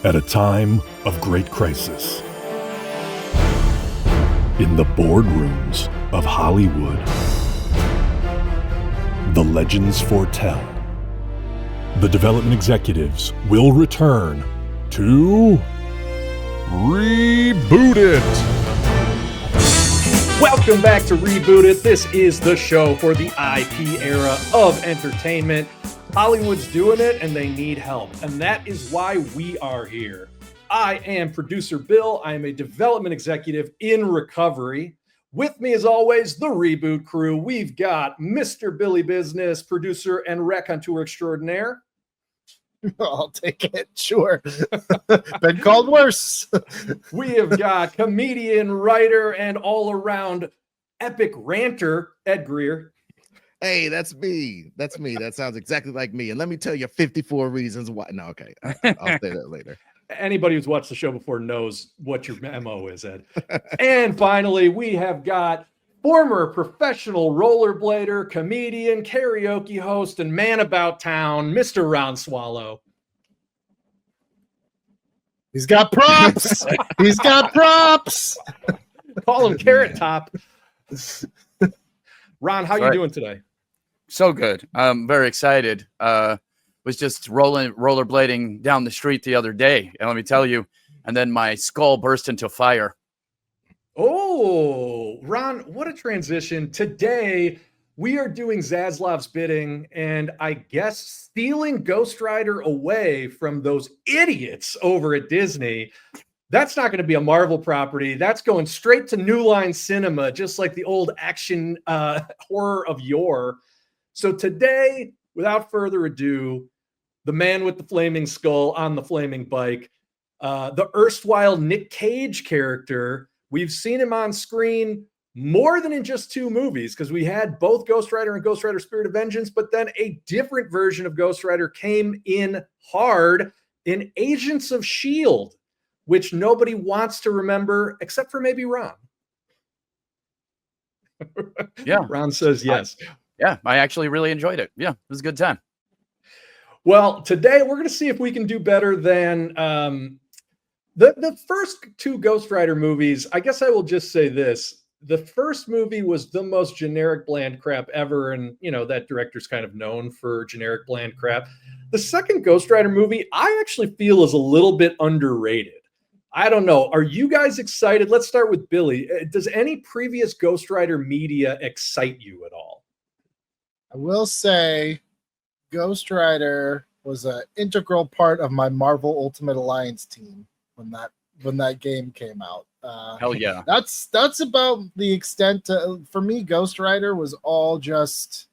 At a time of great crisis, in the boardrooms of Hollywood, the legends foretell the development executives will return to Reboot It. Welcome back to Reboot It. This is the show for the IP era of entertainment. Hollywood's doing it and they need help. And that is why we are here. I am producer Bill. I am a development executive in recovery. With me, as always, the Reboot Crew. We've got Mr. Billy Business, producer and raconteur extraordinaire. I'll take it. Sure. Been called worse. We have got comedian, writer, and all-around epic ranter, Ed Greer. Hey, that's me. That's me. That sounds exactly like me. And let me tell you 54 reasons why. No, okay. I'll say that later. Anybody who's watched the show before knows what your MO is, Ed. And finally, we have got former professional rollerblader, comedian, karaoke host, and man about town, Mr. Ron Swallow. He's got props. He's got props. Call him Carrot Top. Ron, how you doing today? So good. I'm very excited. Was just rollerblading down the street the other day, and let me tell you, and then my skull burst into fire. Oh, Ron, what a transition. Today, we are doing Zaslav's bidding, and I guess stealing Ghost Rider away from those idiots over at Disney. That's not going to be a Marvel property. That's going straight to New Line Cinema, just like the old action horror of yore. So today, without further ado, the man with the flaming skull on the flaming bike, the erstwhile Nick Cage character. We've seen him on screen more than in just two movies, because we had both Ghost Rider and Ghost Rider Spirit of Vengeance, but then a different version of Ghost Rider came in hard in Agents of S.H.I.E.L.D., which nobody wants to remember except for maybe Ron. Yeah. Ron says yes. I actually really enjoyed it. Yeah, it was a good time. Well, today we're going to see if we can do better than the first two Ghost Rider movies. I guess I will just say this. The first movie was the most generic, bland crap ever. And, you know, that director's kind of known for generic, bland crap. The second Ghost Rider movie, I actually feel is a little bit underrated. I don't know. Are you guys excited? Let's start with Billy. Does any previous Ghost Rider media excite you at all? I will say Ghost Rider was an integral part of my Marvel Ultimate Alliance team when that game came out. Hell yeah. That's about the extent for me. Ghost Rider was all just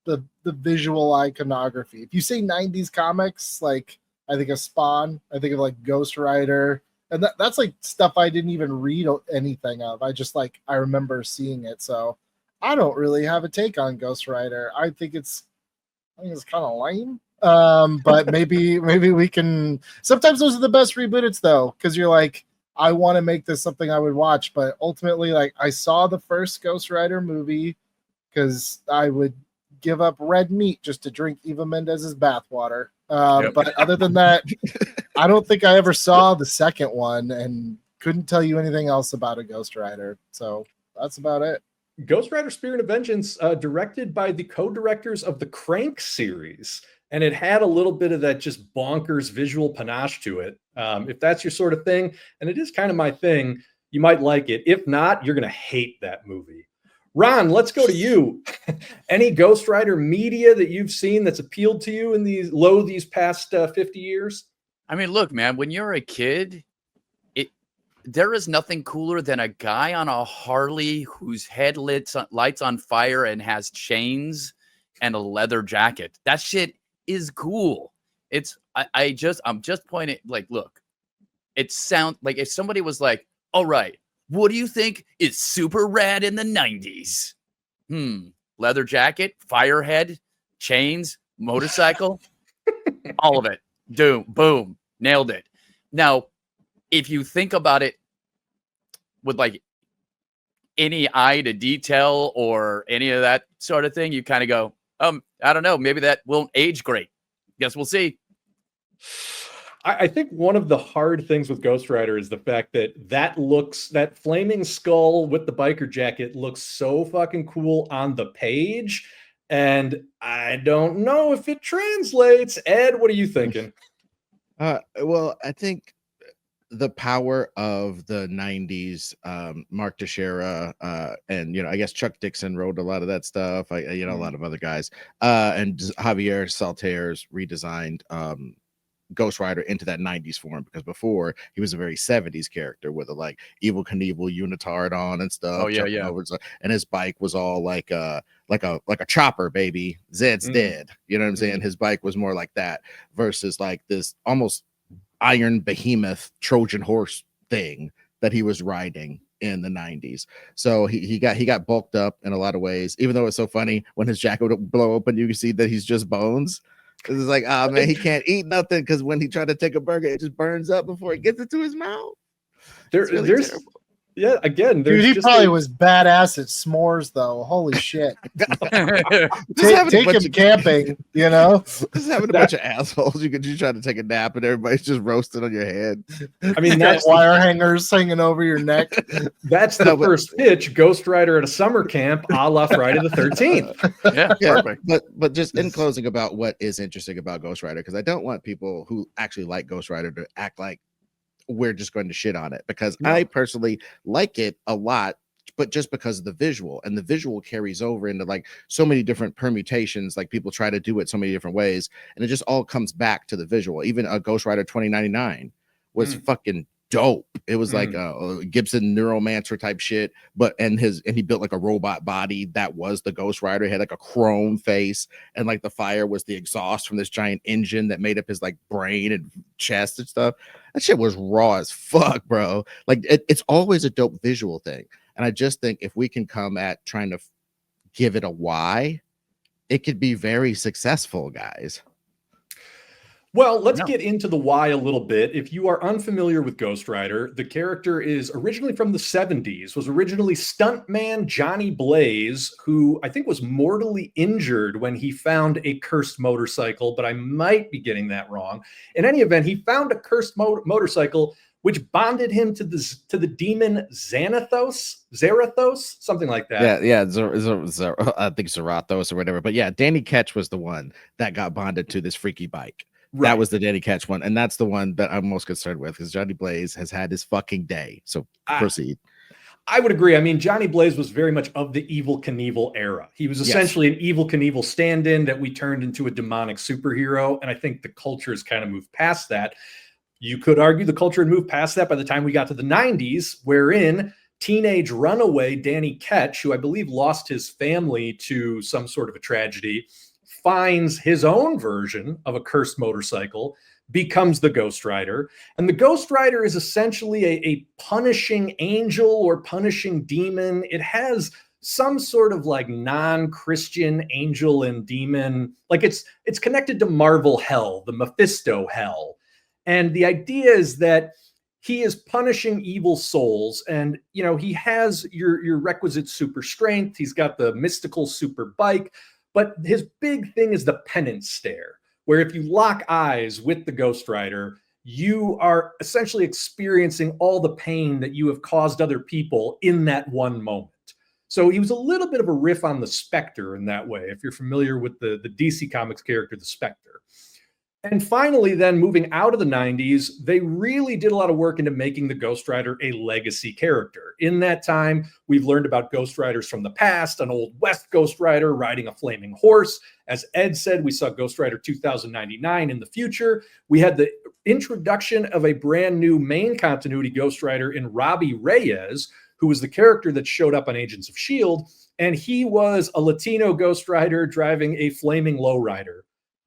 the visual iconography. If you say 90s comics, like I think of Spawn, I think of like Ghost Rider, and that's like stuff I didn't even read anything of. I remember seeing it. So I don't really have a take on Ghost Rider. I think it's kind of lame. But maybe we can. Sometimes those are the best reboots, though, because you're like, I want to make this something I would watch. But ultimately, like, I saw the first Ghost Rider movie because I would give up red meat just to drink Eva Mendez's bathwater. Yep. But other than that, I don't think I ever saw the second one and couldn't tell you anything else about a Ghost Rider. So that's about it. Ghost Rider Spirit of Vengeance, directed by the co-directors of the Crank series. And it had a little bit of that just bonkers visual panache to it. If that's your sort of thing, and it is kind of my thing, you might like it. If not, you're going to hate that movie. Ron, let's go to you. Any Ghost Rider media that you've seen that's appealed to you in these past 50 years? I mean, look, man, when you're a kid, there is nothing cooler than a guy on a Harley whose head lights on fire and has chains and a leather jacket. That shit is cool. I'm just pointing, like, look, it sounds like if somebody was like, all right, what do you think is super rad in the 90s? Leather jacket, firehead, chains, motorcycle, all of it. Boom, nailed it. Now, if you think about it with like any eye to detail or any of that sort of thing, you kind of go, I don't know, maybe that won't age great. Guess we'll see. I think one of the hard things with Ghost Rider is the fact that that flaming skull with the biker jacket looks so fucking cool on the page. And I don't know if it translates. Ed, what are you thinking? Well, I think the power of the 90s, Mark Teixeira, and I guess Chuck Dixon wrote a lot of that stuff. A lot of other guys, and Javier Saltaires redesigned Ghost Rider into that 90s form, because before he was a very 70s character with a like Evil Knievel unitard on and stuff. Oh yeah, jumping yeah. over, and his bike was all like a chopper, baby. Zed's dead. You know what I'm saying? His bike was more like that versus like this almost iron behemoth Trojan horse thing that he was riding in the 90s. So he got bulked up in a lot of ways, even though it's so funny when his jacket would blow open, you can see that he's just bones. It's like, oh man, he can't eat nothing because when he tried to take a burger, it just burns up before it gets into his mouth. There's terrible. Yeah, again, dude, he probably was badass at s'mores though. Holy shit. Take him camping, Just having a bunch of assholes. You try to take a nap and everybody's just roasted on your head. I mean, that's wire hangers hanging over your neck. That's the first pitch. Ghost Rider at a summer camp, a la Friday the 13th. Yeah, perfect. But just in closing about what is interesting about Ghost Rider, because I don't want people who actually like Ghost Rider to act like we're just going to shit on it, because I personally like it a lot, but just because of the visual, and the visual carries over into like so many different permutations. Like people try to do it so many different ways, and it just all comes back to the visual. Even a Ghost Rider 2099 was fucking dope. It was like a Gibson Neuromancer type shit, and he built like a robot body that was the Ghost Rider. He had like a chrome face, and like the fire was the exhaust from this giant engine that made up his like brain and chest and stuff. That shit was raw as fuck, bro. Like it's always a dope visual thing. And I just think if we can come at trying to give it a why, it could be very successful, guys. Well, let's get into the why a little bit. If you are unfamiliar with Ghost Rider, the character is originally from the 70s, was originally stuntman Johnny Blaze, who I think was mortally injured when he found a cursed motorcycle, but I might be getting that wrong. In any event, he found a cursed motorcycle which bonded him to the demon Zarathos, something like that. Yeah, I think Zarathos or whatever. But yeah, Danny Ketch was the one that got bonded to this freaky bike. Right. That was the Danny Ketch one, and that's the one that I'm most concerned with, because Johnny Blaze has had his fucking day. So proceed. I would agree. I mean, Johnny Blaze was very much of the Evil Knievel era. He was essentially an Evil Knievel stand-in that we turned into a demonic superhero, and I think the culture has kind of moved past that. You could argue the culture had moved past that by the time we got to the 90s, wherein teenage runaway Danny Ketch, who I believe lost his family to some sort of a tragedy, finds his own version of a cursed motorcycle, becomes the Ghost Rider. And the Ghost Rider is essentially a punishing angel or punishing demon. It has some sort of like non-Christian angel and demon. Like it's connected to Marvel hell, the Mephisto hell. And the idea is that he is punishing evil souls, and he has your requisite super strength. He's got the mystical super bike. But his big thing is the penance stare, where if you lock eyes with the Ghost Rider, you are essentially experiencing all the pain that you have caused other people in that one moment. So he was a little bit of a riff on the Spectre in that way, if you're familiar with the DC Comics character, the Spectre. And finally, then moving out of the 90s, they really did a lot of work into making the Ghost Rider a legacy character. In that time, we've learned about Ghost Riders from the past, an Old West Ghost Rider riding a flaming horse. As Ed said, we saw Ghost Rider 2099 in the future. We had the introduction of a brand new main continuity Ghost Rider in Robbie Reyes, who was the character that showed up on Agents of S.H.I.E.L.D., and he was a Latino Ghost Rider driving a flaming lowrider.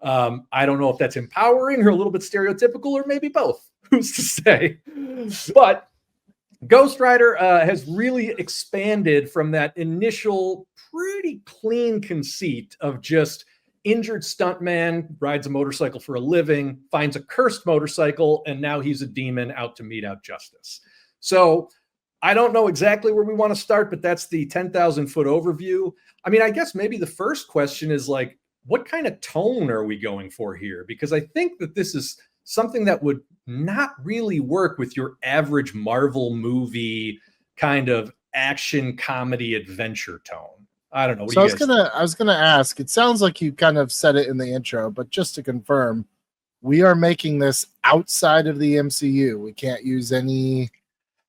I don't know if that's empowering or a little bit stereotypical or maybe both. Who's to say? But Ghost Rider has really expanded from that initial pretty clean conceit of just injured stuntman, rides a motorcycle for a living, finds a cursed motorcycle, and now he's a demon out to mete out justice. So I don't know exactly where we want to start, but that's the 10,000 foot overview. I mean, I guess maybe the first question is like, what kind of tone are we going for here? Because I think that this is something that would not really work with your average Marvel movie kind of action comedy adventure tone. I don't know. What So do I you was guys gonna ask. It sounds like you kind of said it in the intro, but just to confirm, we are making this outside of the MCU. We can't use any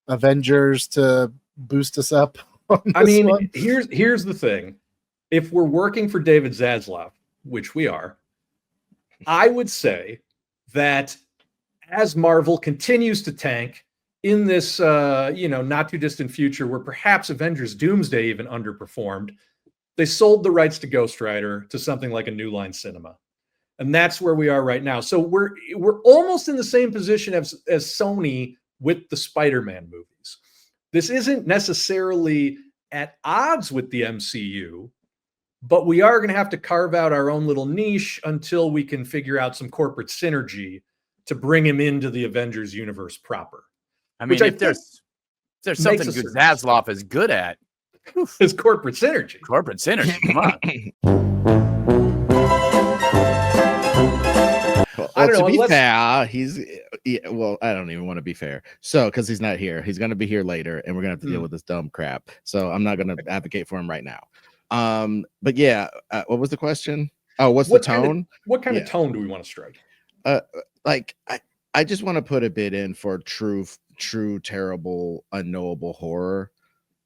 Avengers to boost us up on this I mean, one. here's the thing. If we're working for David Zaslav, which we are, I would say that as Marvel continues to tank in this not too distant future where perhaps Avengers Doomsday even underperformed, they sold the rights to Ghost Rider to something like a New Line Cinema. And that's where we are right now. So we're almost in the same position as Sony with the Spider-Man movies. This isn't necessarily at odds with the MCU, but we are going to have to carve out our own little niche until we can figure out some corporate synergy to bring him into the Avengers universe proper. I mean, if there's something good Zaslav is good at, is corporate synergy. Corporate synergy, come on. Well, to be fair, well, I don't even want to be fair. So, because he's not here, he's going to be here later, and we're going to have to deal with this dumb crap. So, I'm not going to advocate for him right now. But yeah, what was the question? Oh, what's the tone? What kind of tone do we want to strike? Like I just want to put a bit in for true, terrible, unknowable horror.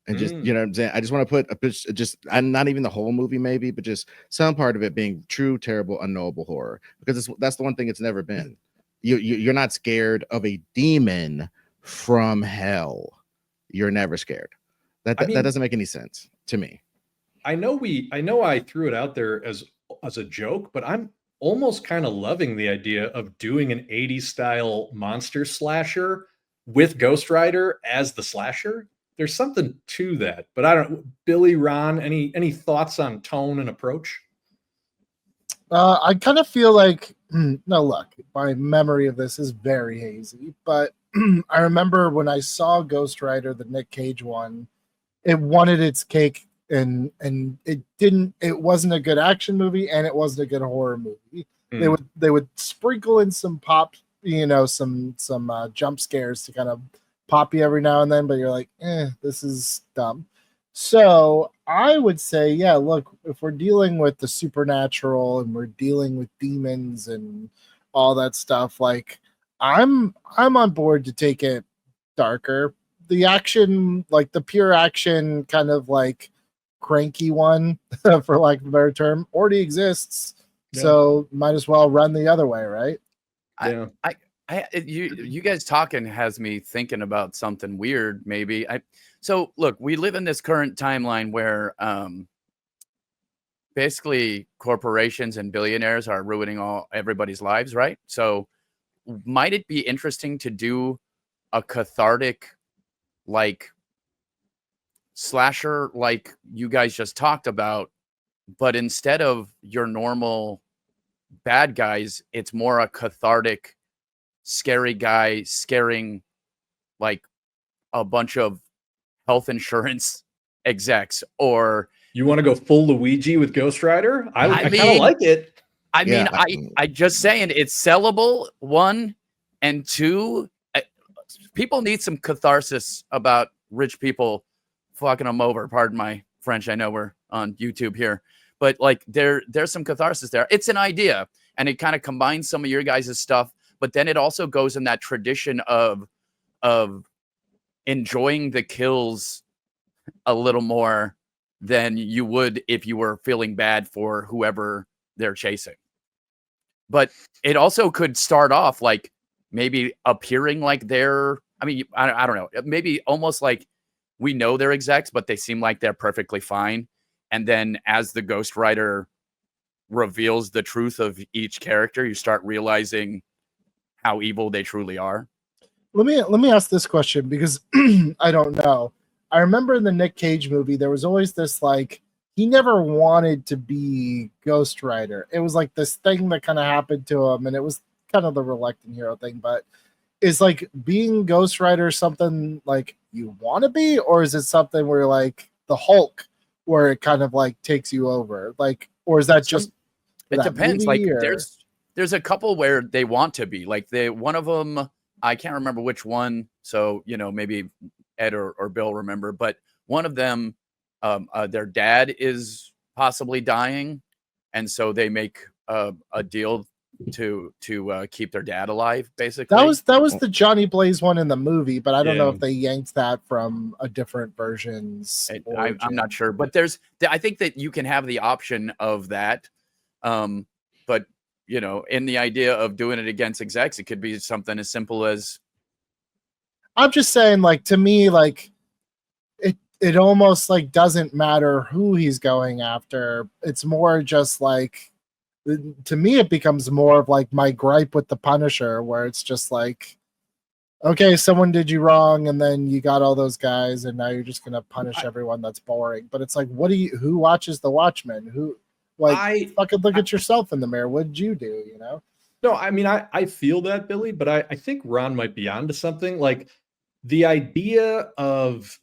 And just, you know what I'm saying? I just want to put not even the whole movie, maybe, but just some part of it being true, terrible, unknowable horror. Because that's the one thing it's never been. You're not scared of a demon from hell. You're never scared. That doesn't make any sense to me. I know I threw it out there as a joke, but I'm almost kind of loving the idea of doing an 80s style monster slasher with Ghost Rider as the slasher. There's something to that, but I don't. Billy, Ron, any thoughts on tone and approach? I kind of feel like no, look, my memory of this is very hazy, but I remember when I saw Ghost Rider, the Nick Cage one, it wanted its cake, and it didn't. It wasn't a good action movie, and it wasn't a good horror movie. They would sprinkle in some pop, some jump scares to kind of pop you every now and then, but you're like, this is dumb. So I would say, yeah, look, if we're dealing with the supernatural and we're dealing with demons and all that stuff, like I'm on board to take it darker. The action, like the pure action kind of like cranky one, for lack of a better term, already exists. Yeah. So might as well run the other way, right? Yeah. You guys talking has me thinking about something weird. Maybe so look, we live in this current timeline where basically corporations and billionaires are ruining everybody's lives, right? So might it be interesting to do a cathartic like slasher like you guys just talked about, but instead of your normal bad guys, it's more a cathartic scary guy scaring like a bunch of health insurance execs? Or you want to go full Luigi with Ghost Rider? I kind of like it. I just saying it's sellable, one, and two, people need some catharsis about rich people fucking them over. Pardon my French. I know we're on YouTube here, but like there's some catharsis there. It's an idea, and it kind of combines some of your guys' stuff. But then it also goes in that tradition of enjoying the kills a little more than you would if you were feeling bad for whoever they're chasing. But it also could start off like maybe appearing like they're, I don't know, maybe almost like we know they're execs, but they seem like they're perfectly fine. And then as the Ghost Rider reveals the truth of each character, you start realizing how evil they truly are. Let me ask this question, because I don't know. I remember in the Nick Cage movie, there was always this like, he never wanted to be Ghost Rider. It was like this thing that kind of happened to him, and it was kind of the reluctant hero thing. But is like being Ghost Rider something like you want to be, or is it something where like the Hulk, where it kind of like takes you over? Like, or is that just it depends. Like there's a couple where they want to be like one of them. I can't remember which one. So, maybe Ed or Bill remember, but one of them, their dad is possibly dying. And so they make a deal to keep their dad alive, basically. That was the Johnny Blaze one in the movie, but I don't know Yeah. if they yanked that from a different version's I'm origin. not sure, but I think that you can have the option of that. But in the idea of doing it against execs, it could be something as simple as, I'm just saying, like, to me, like, it almost like doesn't matter who he's going after. It's more just like, to me, it becomes more of like my gripe with the Punisher, where it's just like, okay, someone did you wrong, and then you got all those guys, and now you're just gonna punish everyone. That's boring. But it's like, who watches The Watchmen? Who, like, fucking look at yourself in the mirror. What did you do? No, I mean, I feel that, Billy, but I think Ron might be onto something. Like the idea of,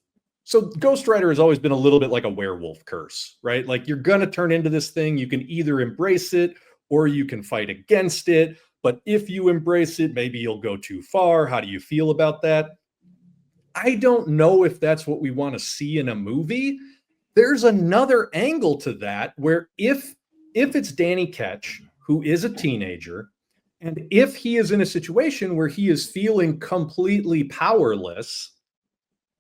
so Ghost Rider has always been a little bit like a werewolf curse, right? Like you're going to turn into this thing. You can either embrace it or you can fight against it. But if you embrace it, maybe you'll go too far. How do you feel about that? I don't know if that's what we want to see in a movie. There's another angle to that where if it's Danny Ketch, who is a teenager, and if he is in a situation where he is feeling completely powerless,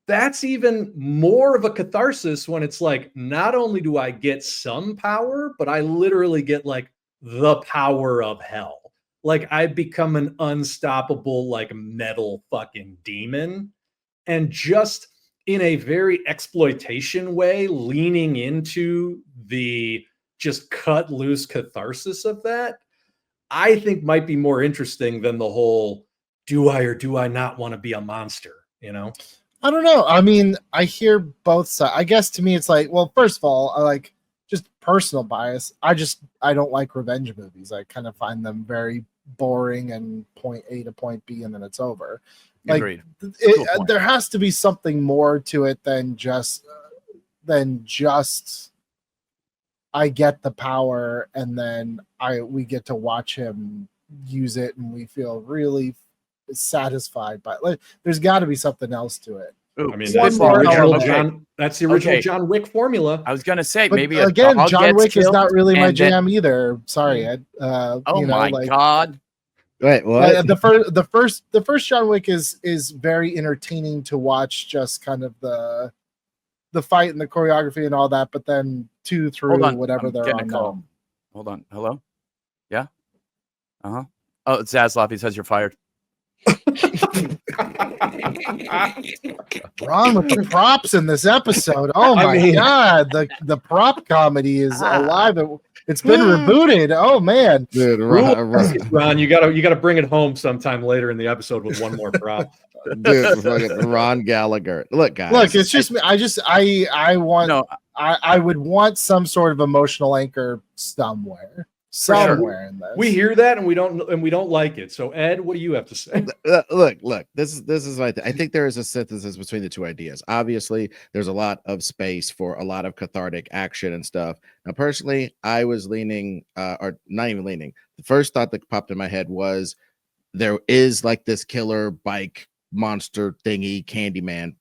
that's even more of a catharsis when it's like, not only do I get some power, but I literally get like the power of hell. Like I become an unstoppable, like metal fucking demon. And just in a very exploitation way, leaning into the just cut loose catharsis of that, I think might be more interesting than the whole, do I or do I not want to be a monster, I don't know. I mean, I hear both sides. I guess to me, it's like, well, first of all, I like just personal bias. I don't like revenge movies. I kind of find them very boring and point A to point B and then it's over. Like, agreed. There has to be something more to it than just I get the power and then we get to watch him use it and we feel really satisfied by it. Like, there's got to be something else to it. Ooh, I mean, that's the original John Wick formula. I was gonna say, but maybe again, John Wick is not really my and jam either. Sorry, Ed. God! Wait, what? The first John Wick is very entertaining to watch. Just kind of the fight and the choreography and all that. But then 2 through whatever they're on now. Hold on. Hello. Yeah. Oh, it's Zaslav. He says you're fired. Wrong with the props in this episode. Oh my god, the prop comedy is alive. It's been rebooted. Oh man, dude, Ron, you gotta bring it home sometime later in the episode with one more prop. Dude, fucking Ron Gallagher. Look, guys. Look, it's just I want. No, I would want some sort of emotional anchor somewhere in this. We hear that and we don't like it. So Ed, what do you have to say? Look, this is I think there is a synthesis between the two ideas. Obviously, there's a lot of space for a lot of cathartic action and stuff. Now, personally, I was leaning, or not even leaning. The first thought that popped in my head was there is like this killer bike monster thingy, Candyman,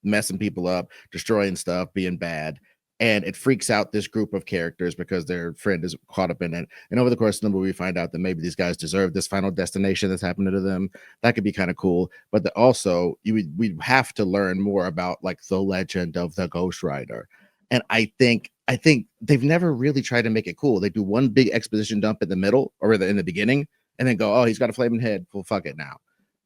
messing people up, destroying stuff, being bad. And it freaks out this group of characters because their friend is caught up in it. And over the course of the movie, we find out that maybe these guys deserve this final destination that's happening to them. That could be kind of cool. But also, we have to learn more about like the legend of the Ghost Rider. And I think they've never really tried to make it cool. They do one big exposition dump in the middle or in the beginning, and then go, "Oh, he's got a flaming head. Well, fuck it now."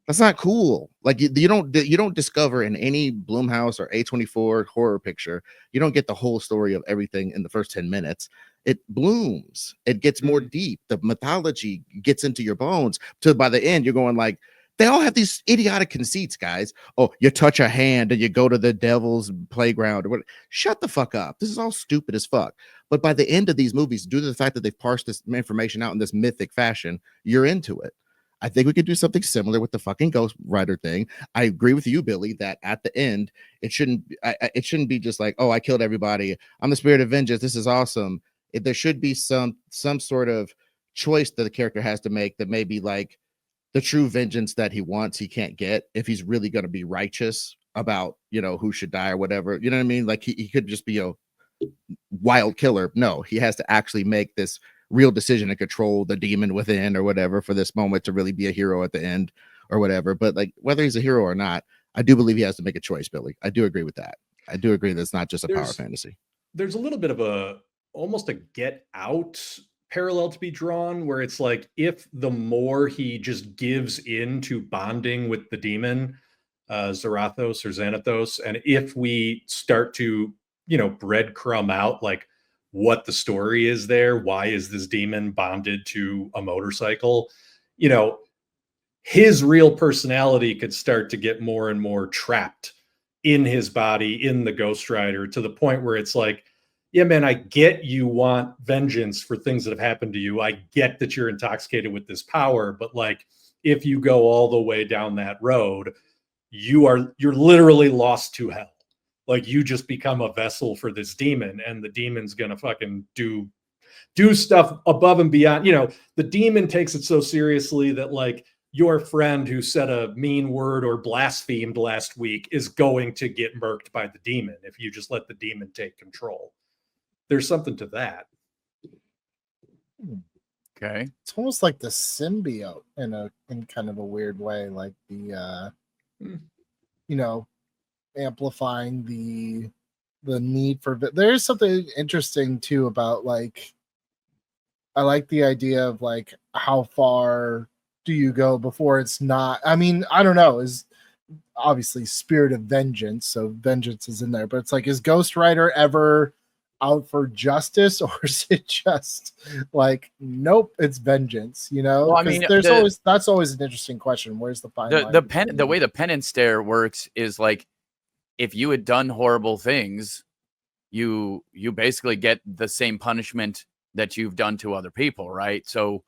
That's not cool. Like you don't discover in any Blumhouse or A24 horror picture, you don't get the whole story of everything in the first 10 minutes. It blooms. It gets more deep. The mythology gets into your bones. By the end, you're going like, they all have these idiotic conceits, guys. Oh, you touch a hand and you go to the devil's playground. Or what? Shut the fuck up. This is all stupid as fuck. But by the end of these movies, due to the fact that they've parsed this information out in this mythic fashion, you're into it. I think we could do something similar with the fucking Ghost Rider thing. I agree with you, Billy, that at the end, it shouldn't be just like, oh, I killed everybody. I'm the spirit of vengeance. This is awesome. There should be some sort of choice that the character has to make that maybe like the true vengeance that he wants he can't get if he's really going to be righteous about, you know, who should die or whatever. You know what I mean? Like he could just be a wild killer. No, he has to actually make this real decision to control the demon within or whatever for this moment to really be a hero at the end or whatever. But like whether he's a hero or not, I do believe he has to make a choice, Billy. I do agree with that. I do agree that it's not just a power fantasy. There's a little bit of almost a Get Out parallel to be drawn where it's like if the more he just gives in to bonding with the demon, Zarathos or Xanathos, and if we start to, you know, breadcrumb out like what the story is there, why is this demon bonded to a motorcycle, you know, his real personality could start to get more and more trapped in his body, in the Ghost Rider, to the point where it's like, yeah, man, I get you want vengeance for things that have happened to you. I get that you're intoxicated with this power, but like, if you go all the way down that road, you're literally lost to hell. Like you just become a vessel for this demon, and the demon's gonna fucking do stuff above and beyond. You know, the demon takes it so seriously that like your friend who said a mean word or blasphemed last week is going to get murked by the demon if you just let the demon take control. There's something to that. Okay. It's almost like the symbiote in kind of a weird way, like the you know, amplifying the need for there's something interesting too about like I like the idea of like how far do you go before it's not, I mean, I don't know, is obviously spirit of vengeance, so vengeance is in there, but it's like, is Ghost Rider ever out for justice, or is it just like, nope, it's vengeance, you know? Well, I mean, that's always an interesting question. Where's the fine line? The way the penance stare works is like, if you had done horrible things, you basically get the same punishment that you've done to other people, right? So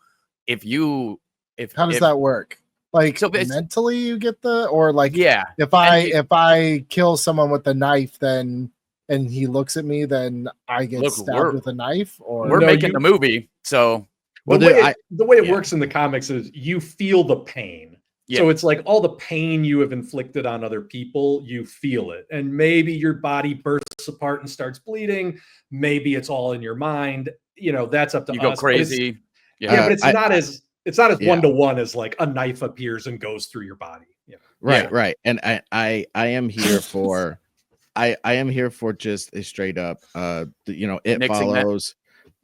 how does that work? Like, so mentally you get or like, yeah, if I kill someone with a knife, then and he looks at me, then I get stabbed with a knife? Or we're making the movie, so the way it works in the comics is you feel the pain. Yeah. So it's like all the pain you have inflicted on other people, you feel it. And maybe your body bursts apart and starts bleeding. Maybe it's all in your mind. You know, that's up to us. You go crazy. But it's not as one-to-one as like a knife appears and goes through your body. Yeah. Right. And I am here for I am here for just a straight up you know, It Follows.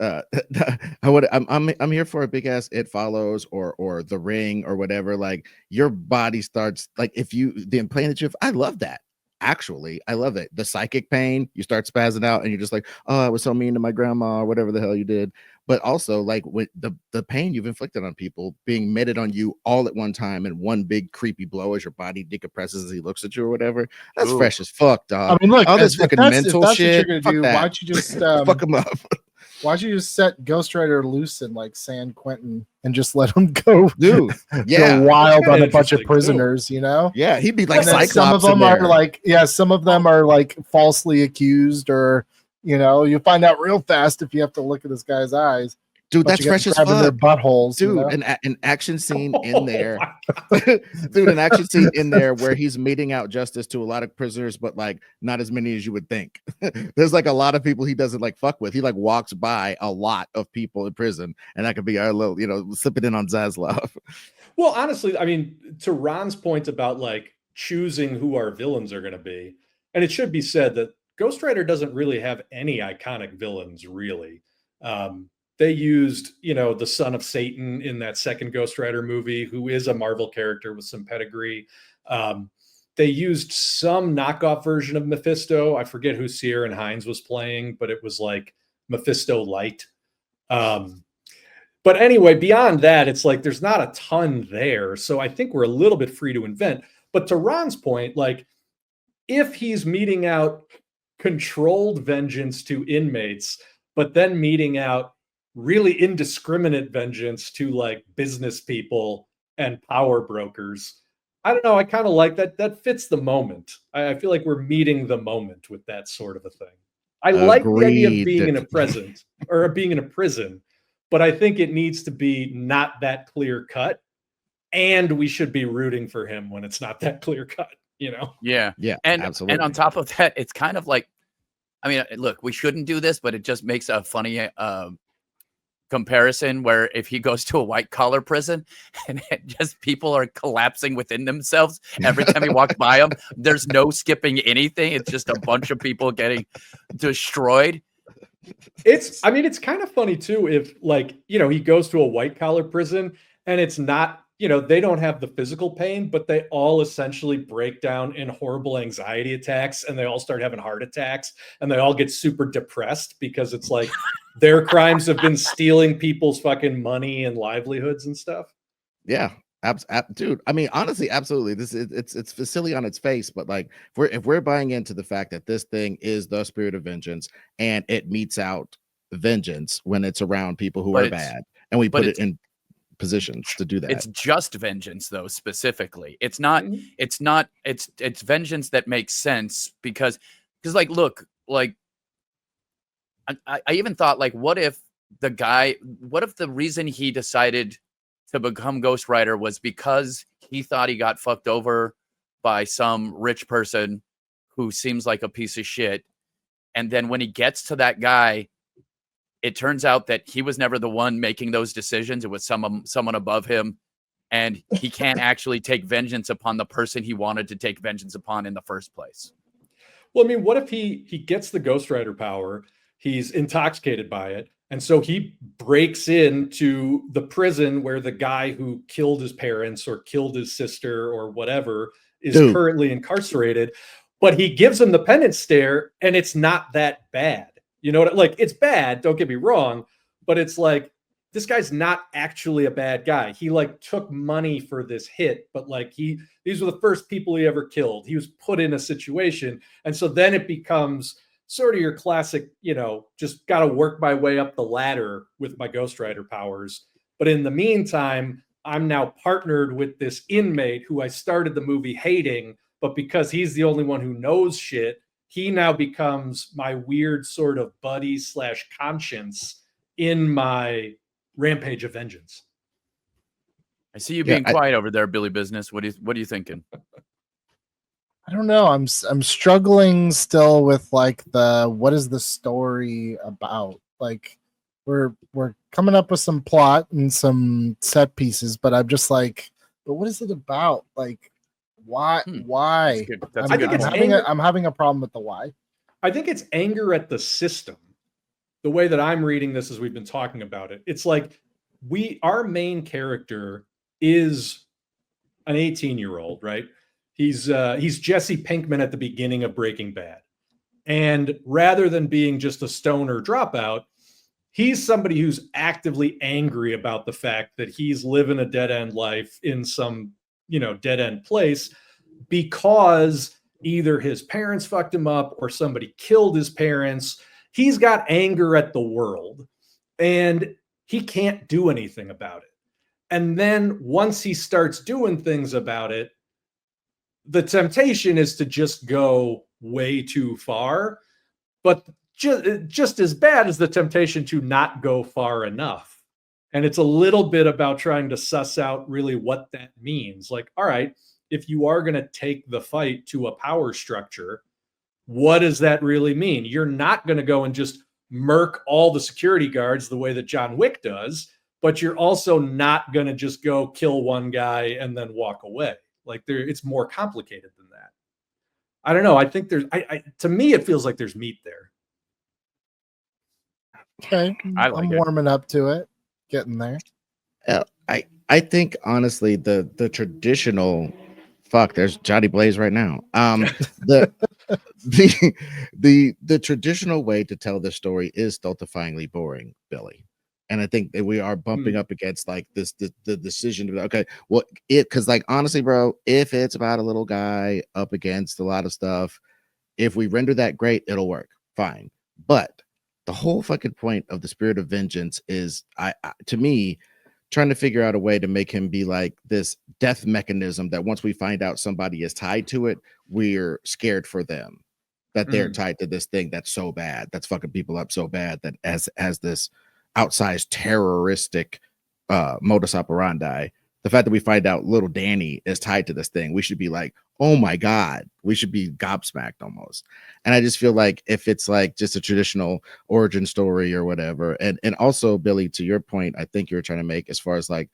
I'm here for a big ass It Follows or The Ring or whatever. Like your body starts, like if you the pain that I love that. Actually, I love it. The psychic pain, you start spazzing out and you're just like, oh, I was so mean to my grandma or whatever the hell you did. But also like with the pain you've inflicted on people being meted on you all at one time in one big creepy blow as your body decompresses as he looks at you or whatever. That's fresh as fuck, dog. I mean, look, all this fucking mental shit. What you're gonna do, why don't you just fuck him up? Why don't you just set Ghost Rider loose in like San Quentin and just let him go, dude? Yeah, go wild on a bunch of prisoners, you know? Yeah, he'd be like Cyclops. Some of them are like, some of them are like falsely accused, or you know, you find out real fast if you have to look at this guy's eyes. Dude, that's fresh as fuck. Their buttholes, dude. You know? An action scene in there, dude. An action scene in there where he's meting out justice to a lot of prisoners, but like not as many as you would think. There's like a lot of people he doesn't like fuck with. He like walks by a lot of people in prison, and that could be our little, you know, slipping in on Zaslav. Well, honestly, I mean, to Ron's point about like choosing who our villains are going to be, and it should be said that Ghost Rider doesn't really have any iconic villains, really. They used, you know, the son of Satan in that second Ghost Rider movie, who is a Marvel character with some pedigree. They used some knockoff version of Mephisto. I forget who Ciaran Hinds was playing, but it was like Mephisto Light. But anyway, beyond that, it's like there's not a ton there. So I think we're a little bit free to invent. But to Ron's point, like if he's meting out controlled vengeance to inmates, but then meting out really indiscriminate vengeance to like business people and power brokers, I don't know. I kind of like that. That fits the moment. I feel like we're meeting the moment with that sort of a thing. I like the idea of being in a prison, but I think it needs to be not that clear cut, and we should be rooting for him when it's not that clear cut, you know? Yeah. Yeah, And absolutely. on top of that, it's kind of like, I mean, look, we shouldn't do this, but it just makes a funny comparison where if he goes to a white collar prison and just people are collapsing within themselves every time he walks by them, there's no skipping anything. It's just a bunch of people getting destroyed. I mean, it's kind of funny too if, like, you know, he goes to a white collar prison and it's not, you know, they don't have the physical pain, but they all essentially break down in horrible anxiety attacks and they all start having heart attacks and they all get super depressed because it's like their crimes have been stealing people's fucking money and livelihoods and stuff. Yeah, dude. I mean, honestly, absolutely. This is it's silly on its face, but like if we're buying into the fact that this thing is the spirit of vengeance and it meets out vengeance when it's around people who But are it's- bad, and we put it it's- in positions to do that. It's just vengeance, though, specifically. It's not, Mhm. it's vengeance that makes sense because like, look, like I even thought, like, what if the reason he decided to become Ghost Rider was because he thought he got fucked over by some rich person who seems like a piece of shit. And then when he gets to that guy, it turns out that he was never the one making those decisions. It was someone above him. And he can't actually take vengeance upon the person he wanted to take vengeance upon in the first place. Well, I mean, what if he gets the Ghost Rider power? He's intoxicated by it. And so he breaks into the prison where the guy who killed his parents or killed his sister or whatever is currently incarcerated. But he gives him the penance stare and it's not that bad. You know what? Like, it's bad, don't get me wrong, but it's like, this guy's not actually a bad guy. He like took money for this hit, but like these were the first people he ever killed. He was put in a situation. And so then it becomes sort of your classic, you know, just got to work my way up the ladder with my Ghost Rider powers. But in the meantime, I'm now partnered with this inmate who I started the movie hating, but because he's the only one who knows shit, he now becomes my weird sort of buddy / conscience in my rampage of vengeance. I see you being quiet over there, Billy Business. What are you thinking? I don't know. I'm struggling still with like what is the story about? Like we're coming up with some plot and some set pieces, but I'm just like, but what is it about? Like why? Why? I'm having a problem with the why. I think it's anger at the system. The way that I'm reading this as we've been talking about it, it's like our main character is an 18-year-old, right? He's Jesse Pinkman at the beginning of Breaking Bad. And rather than being just a stoner dropout, he's somebody who's actively angry about the fact that he's living a dead-end life in some, you know, dead-end place because either his parents fucked him up or somebody killed his parents. He's got anger at the world and he can't do anything about it. And then once he starts doing things about it, the temptation is to just go way too far, but just as bad as the temptation to not go far enough. And it's a little bit about trying to suss out really what that means. Like, all right, if you are going to take the fight to a power structure, what does that really mean? You're not going to go and just murk all the security guards the way that John Wick does, but you're also not going to just go kill one guy and then walk away. Like it's more complicated than that. I don't know. I think to me, it feels like there's meat there. Okay. I'm warming up to it, getting there. I think honestly, the traditional there's Johnny Blaze right now. The traditional way to tell this story is stultifyingly boring, Billy. And I think that we are bumping up against like the decision to be okay, well, because like honestly, bro, if it's about a little guy up against a lot of stuff, if we render that great, it'll work fine. But the whole fucking point of the spirit of vengeance is, to me, trying to figure out a way to make him be like this death mechanism that once we find out somebody is tied to it, we're scared for them, that they're tied to this thing that's so bad, that's fucking people up so bad, that as this outsized terroristic modus operandi. The fact that we find out little Danny is tied to this thing, we should be like, oh my God, we should be gobsmacked almost. And I just feel like if it's like just a traditional origin story or whatever, and also Billy, to your point, I think you were trying to make as far as like,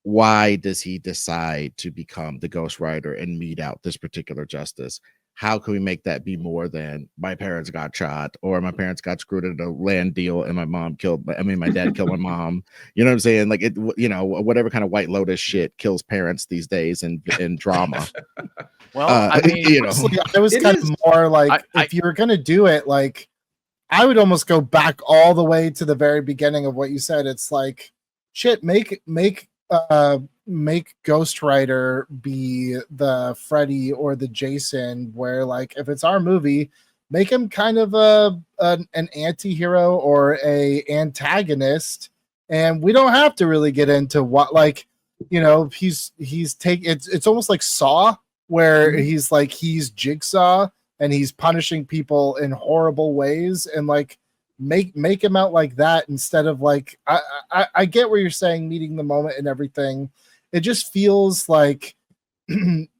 why does he decide to become the Ghost Rider and mete out this particular justice? How can we make that be more than my parents got shot or my parents got screwed at a land deal and my dad killed my mom? You know what I'm saying? Like it, you know, whatever kind of White Lotus shit kills parents these days in drama. Well, I mean, you know, Honestly, I was kind of more like, if you were gonna do it, like I would almost go back all the way to the very beginning of what you said. It's like, shit, make Ghost Rider be the Freddy or the Jason, where like if it's our movie, make him kind of an anti-hero or a antagonist, and we don't have to really get into what, like, you know, he's it's almost like Saw, where he's Jigsaw and he's punishing people in horrible ways, and like make him out like that instead of like I get where you're saying meeting the moment and everything. It just feels like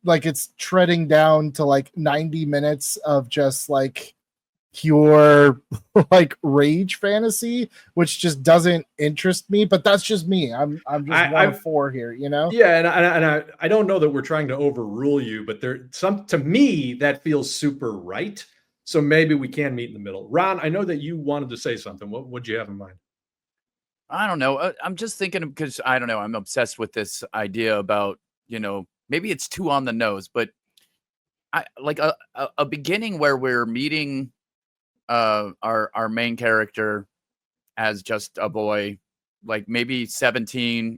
like it's treading down to like 90 minutes of just like pure like rage fantasy, which just doesn't interest me. But that's just me. I'm just one of four here, you know? Yeah, and I don't know that we're trying to overrule you, but to me that feels super right. So maybe we can meet in the middle. Ron, I know that you wanted to say something. What would you have in mind? I don't know. I'm just thinking because I don't know. I'm obsessed with this idea about, you know, maybe it's too on the nose, but I like a beginning where we're meeting our main character as just a boy, like maybe 17,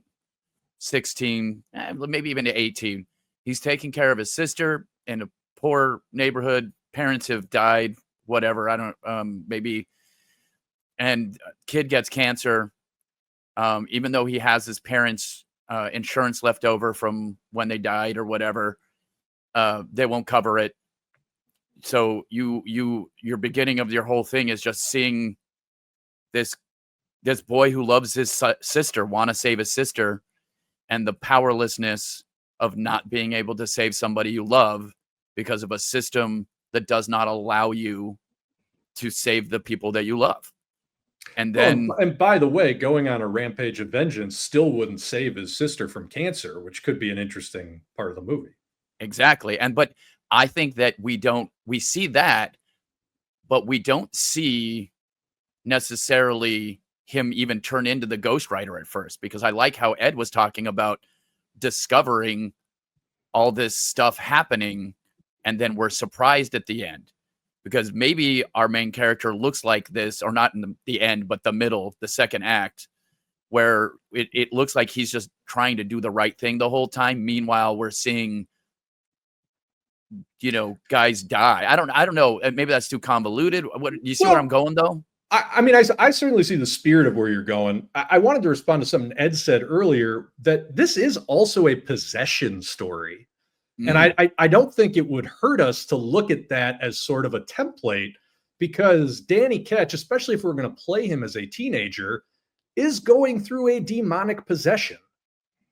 16, maybe even 18. He's taking care of his sister in a poor neighborhood. Parents have died, whatever. I don't maybe, and kid gets cancer. Even though he has his parents' insurance left over from when they died or whatever, they won't cover it. So your beginning of your whole thing is just seeing this boy who loves his sister want to save his sister, and the powerlessness of not being able to save somebody you love because of a system that does not allow you to save the people that you love. And then, and by the way, going on a rampage of vengeance still wouldn't save his sister from cancer, which could be an interesting part of the movie. Exactly. But I think that we see that, but we don't see necessarily him even turn into the Ghost Rider at first, because I like how Ed was talking about discovering all this stuff happening, and then we're surprised at the end. Because maybe our main character looks like this, or not in the end, but the middle, the second act, where it looks like he's just trying to do the right thing the whole time. Meanwhile, we're seeing, you know, guys die. I don't know. Maybe that's too convoluted. What you see where I'm going though? I mean, I certainly see the spirit of where you're going. I wanted to respond to something Ed said earlier, that this is also a possession story. And I don't think it would hurt us to look at that as sort of a template, because Danny Ketch, especially if we're going to play him as a teenager, is going through a demonic possession.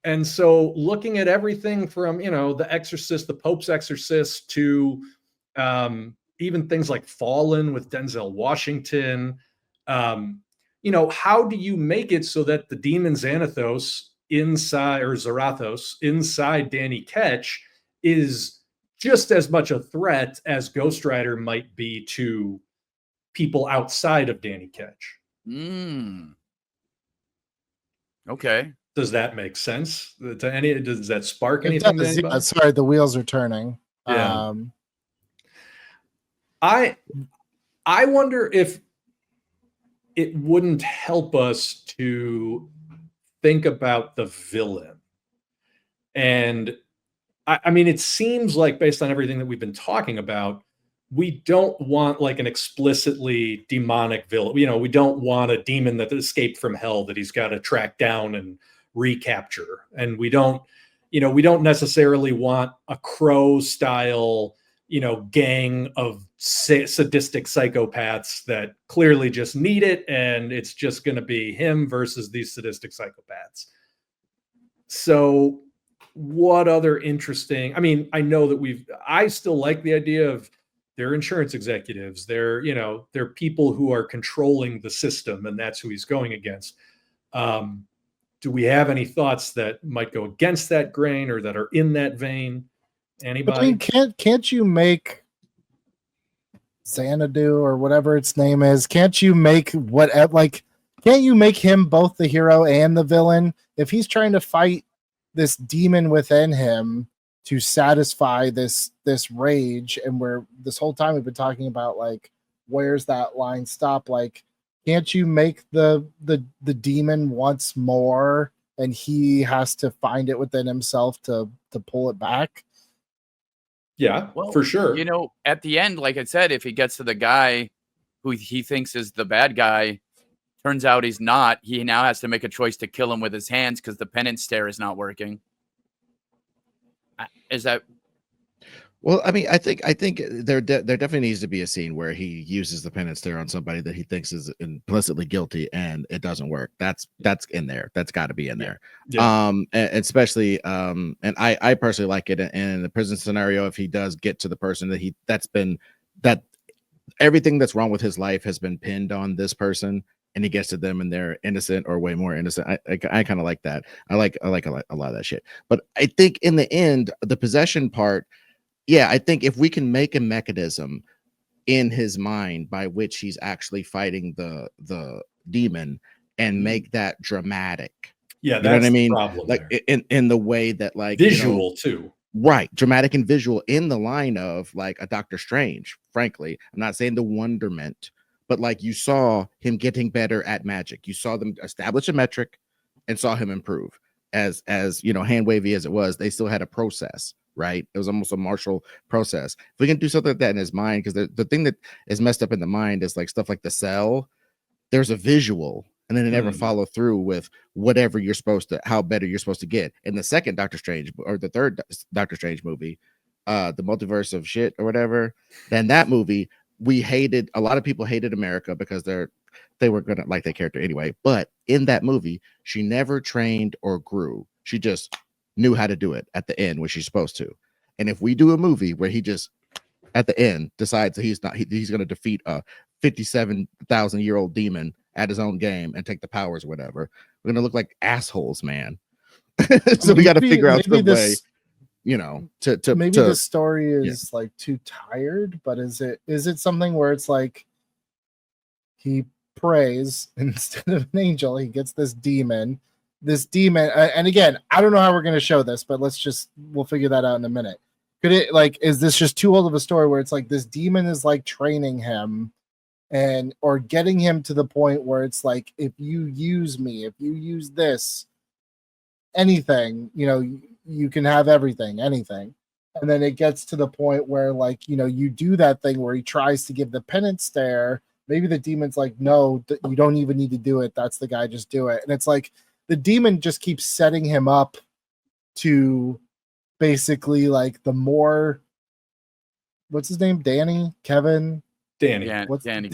And so looking at everything from, you know, The Exorcist, the Pope's Exorcist, to even things like Fallen with Denzel Washington, you know, how do you make it so that the demon Xanathos inside, or Zarathos inside Danny Ketch, is just as much a threat as Ghost Rider might be to people outside of Danny Ketch? Okay. Does that make sense to any? Does that spark anything? Does, yeah, sorry, the wheels are turning. Yeah. I wonder if it wouldn't help us to think about the villain. And I mean, it seems like, based on everything that we've been talking about, we don't want like an explicitly demonic villain. You know, we don't want a demon that escaped from hell that he's got to track down and recapture. And we don't necessarily want a Crow style gang of sadistic psychopaths that clearly just need it, and it's just going to be him versus these sadistic psychopaths. So what other interesting, I know that I still like the idea of they're insurance executives, they're people who are controlling the system, and that's who he's going against. Do we have any thoughts that might go against that grain or that are in that vein? Anybody? Can't you make Xanadu or whatever its name is? Can't you make can't you make him both the hero and the villain? If he's trying to fight this demon within him to satisfy this rage, and where this whole time we've been talking about where's that line stop? Can't you make the demon once more, and he has to find it within himself to pull it back? Yeah, well, for sure. At the end, like I said, if he gets to the guy who he thinks is the bad guy, turns out he's not, he now has to make a choice to kill him with his hands because the penance stare is not working. Is that... Well, I think there definitely needs to be a scene where he uses the penance stare on somebody that he thinks is implicitly guilty, and it doesn't work. That's in there. That's got to be in there. Yeah. Especially and I personally like it in the prison scenario. If he does get to the person that everything that's wrong with his life has been pinned on this person, and he gets to them and they're innocent or way more innocent. I kind of like that. I like a lot of that shit. But I think in the end, the possession part. Yeah, I think if we can make a mechanism in his mind by which he's actually fighting the demon and make that dramatic. Yeah, that's, you know what I mean? Like in the way that visual too. Right, dramatic and visual in the line of like a Doctor Strange. Frankly, I'm not saying the wonderment, but you saw him getting better at magic. You saw them establish a metric and saw him improve. As hand wavy as it was, they still had a process. Right, it was almost a martial process. If we can do something like that in his mind, because the thing that is messed up in the mind is stuff like The Cell. There's a visual, and then they never follow through with whatever how better you're supposed to get. In the second Doctor Strange, or the third Doctor Strange movie, the multiverse of shit or whatever, then that movie a lot of people hated America because they were gonna like that character anyway. But in that movie, she never trained or grew. She just knew how to do it at the end when she's supposed to. And if we do a movie where he just at the end decides that he's going to defeat a 57,000-year-old demon at his own game and take the powers or whatever, we're going to look like assholes, man. So we got to figure out some way, to maybe the story is too tired, but is it something where it's he prays instead of an angel, he gets this demon, and again, I don't know how we're going to show this, but we'll figure that out in a minute. Could it is this just too old of a story where it's this demon is training him or getting him to the point where it's if you use me, if you use this, anything, you can have everything, anything. And then it gets to the point where you do that thing where he tries to give the penance stare. Maybe the demon's no, you don't even need to do it. That's the guy, just do it. And it's the demon just keeps setting him up to basically the more, what's his name? Danny? Kevin? Danny. Yeah, what's Danny?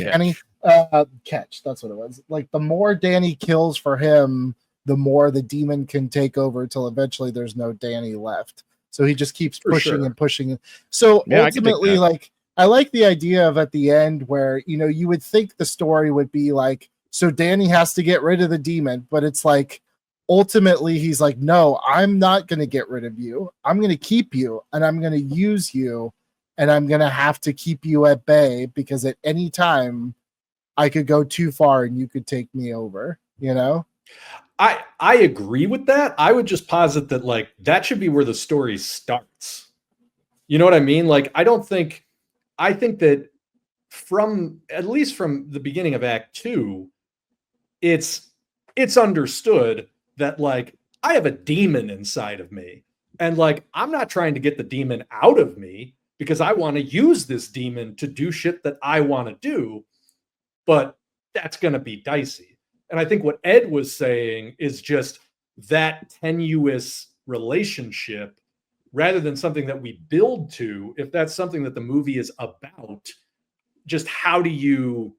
Catch. That's what it was. The more Danny kills for him, the more the demon can take over until eventually there's no Danny left. So he just keeps pushing and pushing. So ultimately, I like the idea of at the end where, you would think the story would be so Danny has to get rid of the demon, but it's ultimately he's no, I'm not going to get rid of you. I'm going to keep you, and I'm going to use you, and I'm going to have to keep you at bay because at any time I could go too far and you could take me over, I agree with that. I would just posit that that should be where the story starts. You know what I mean? I think that at least from the beginning of Act 2, it's understood that I have a demon inside of me, and I'm not trying to get the demon out of me because I want to use this demon to do shit that I want to do, but that's going to be dicey. And I think what Ed was saying is just that tenuous relationship rather than something that we build to, if that's something that the movie is about, just how do you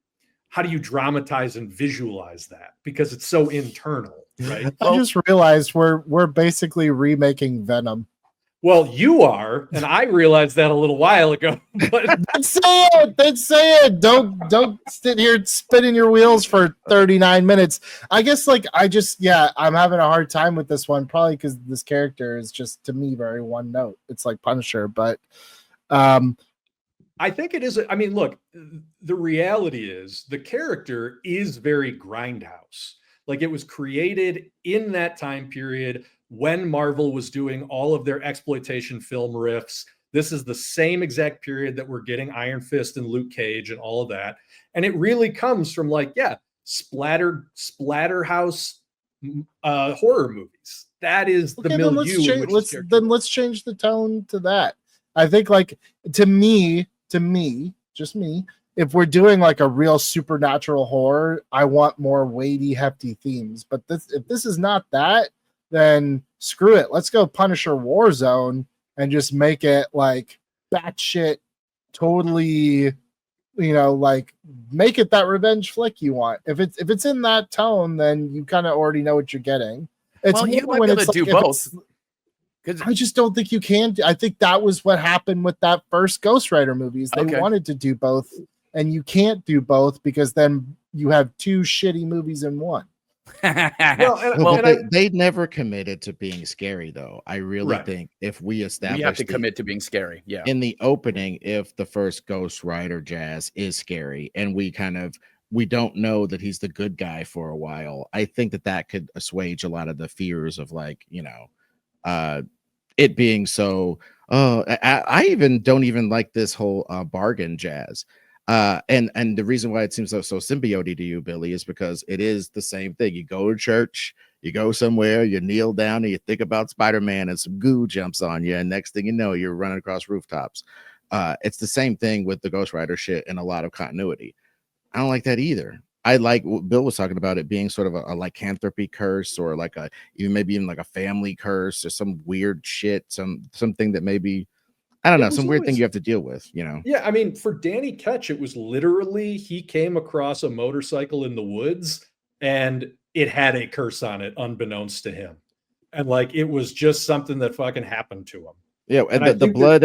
dramatize and visualize that? Because it's so internal, right? I just realized we're basically remaking Venom. Well, you are, and I realized that a little while ago. But That's it. Don't sit here spinning your wheels for 39 minutes. I guess I'm having a hard time with this one, probably because this character is just, to me, very one note. It's like Punisher, but I think it is. I mean, look, the reality is the character is very Grindhouse. Like, it was created in that time period when Marvel was doing all of their exploitation film riffs. This is the same exact period that we're getting Iron Fist and Luke Cage and all of that. And it really comes from splatterhouse horror movies. That is the milieu. Let's change the tone to that. I think, to me, just me, if we're doing like a real supernatural horror, I want more weighty, hefty themes. But if this is not that, then screw it. Let's go Punisher Warzone and just make it like batshit, totally, make it that revenge flick you want. If it's in that tone, then you kind of already know what you're getting. It's you might be able to do both. I just don't think you can. I think that was what happened with that first Ghost Rider movies. They wanted to do both, and you can't do both because then you have two shitty movies in one. They never committed to being scary, though. I really think if we establish, we have to commit to being scary. Yeah. In the opening, if the first Ghost Rider Jazz is scary, and we don't know that he's the good guy for a while, I think that could assuage a lot of the fears of it being so. I even don't even like this whole bargain Jazz. And the reason why it seems so symbiotic to you, Billy, is because it is the same thing. You go to church, you go somewhere, you kneel down, and you think about Spider-Man, and some goo jumps on you, and next thing you know, you're running across rooftops. It's the same thing with the Ghost Rider shit and a lot of continuity. I don't like that either. I like what Bill was talking about, it being sort of a lycanthropy curse, or maybe even like a family curse, or some weird shit, something that maybe, I don't know, some weird thing you have to deal with, Yeah, I mean, for Danny Ketch, it was literally he came across a motorcycle in the woods and it had a curse on it, unbeknownst to him. And it was just something that fucking happened to him. Yeah, and the blood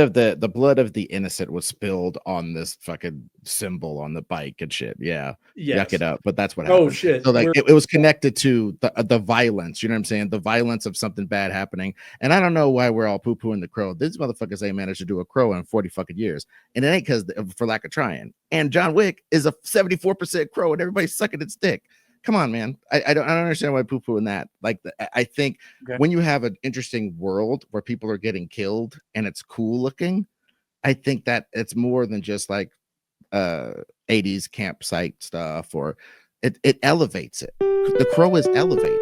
of the innocent was spilled on this fucking symbol on the bike and shit. Yeah, yuck it up. But that's what happened. Oh shit! So it was connected to the violence. You know what I'm saying? The violence of something bad happening. And I don't know why we're all poo pooing the Crow. These motherfuckers ain't managed to do a Crow in 40 fucking years, and it ain't because for lack of trying. And John Wick is a 74% Crow, and everybody's sucking its dick. Come on, man. I don't understand why poo-pooing that. I think when you have an interesting world where people are getting killed and it's cool looking, I think that it's more than just 80s campsite stuff, or it elevates it. The Crow is elevated.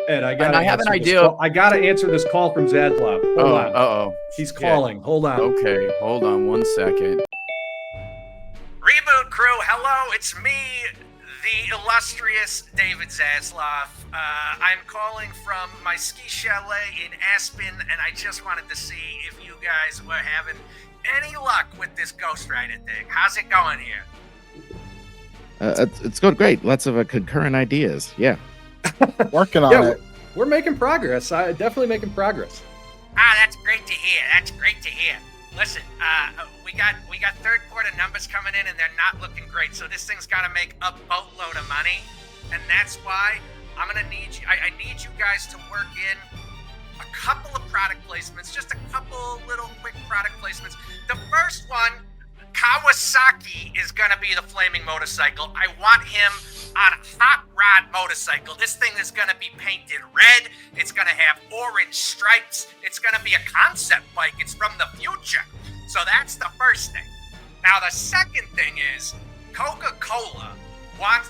Ed, I have an idea. I got to answer this call from Zadlov. Hold on. Uh-oh. He's calling. Yeah. Hold on. Okay, hold on 1 second. Reboot Crew, hello, it's me, the illustrious David Zaslav. I'm calling from my ski chalet in Aspen, and I just wanted to see if you guys were having any luck with this Ghost Rider thing. How's it going here? It's going great. Lots of concurrent ideas. Yeah. Working on it. We're making progress. Definitely making progress. That's great to hear. Listen, we got third quarter numbers coming in, and they're not looking great. So this thing's got to make a boatload of money, and that's why I'm gonna need you. I need you guys to work in a couple of product placements, just a couple little quick product placements. The first one, Kawasaki is gonna be the flaming motorcycle. I want him on a hot rod motorcycle. This thing is gonna be painted red. It's gonna have orange stripes. It's gonna be a concept bike. It's from the future. So that's the first thing. Now the second thing is Coca-Cola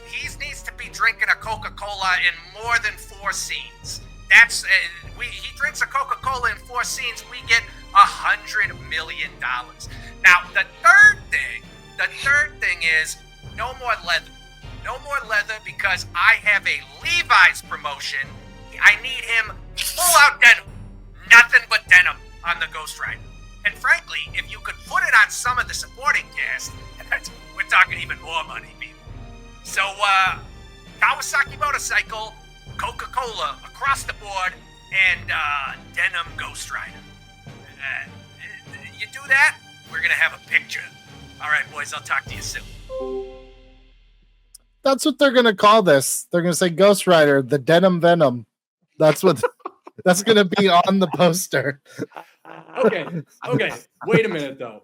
he needs to be drinking a Coca-Cola in more than 4 scenes. That's he drinks a Coca-Cola in 4 scenes, we get $100 million. Now the third thing is no more leather. No more leather, because I have a Levi's promotion. I need him full out denim. Nothing but denim. on the Ghost Rider. And frankly, if you could put it on some of the supporting cast, we're talking even more money, people. So, Kawasaki motorcycle, Coca-Cola across the board, and denim Ghost Rider. You do that, we're gonna have a picture. All right, boys, I'll talk to you soon. That's what they're gonna call this. They're gonna say Ghost Rider, the Denim Venom. That's what that's gonna be on the poster. Okay. Wait a minute though.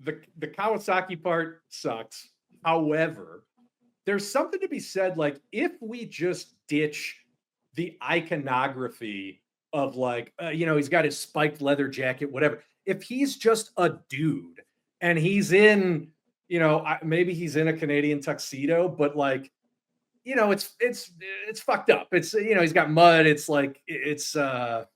The Kawasaki part sucks. However, there's something to be said. Like, if we just ditch the iconography of like, he's got his spiked leather jacket, whatever. If he's just a dude and he's in, maybe he's in a Canadian tuxedo, but like, it's fucked up. It's, he's got mud. It's like, he's a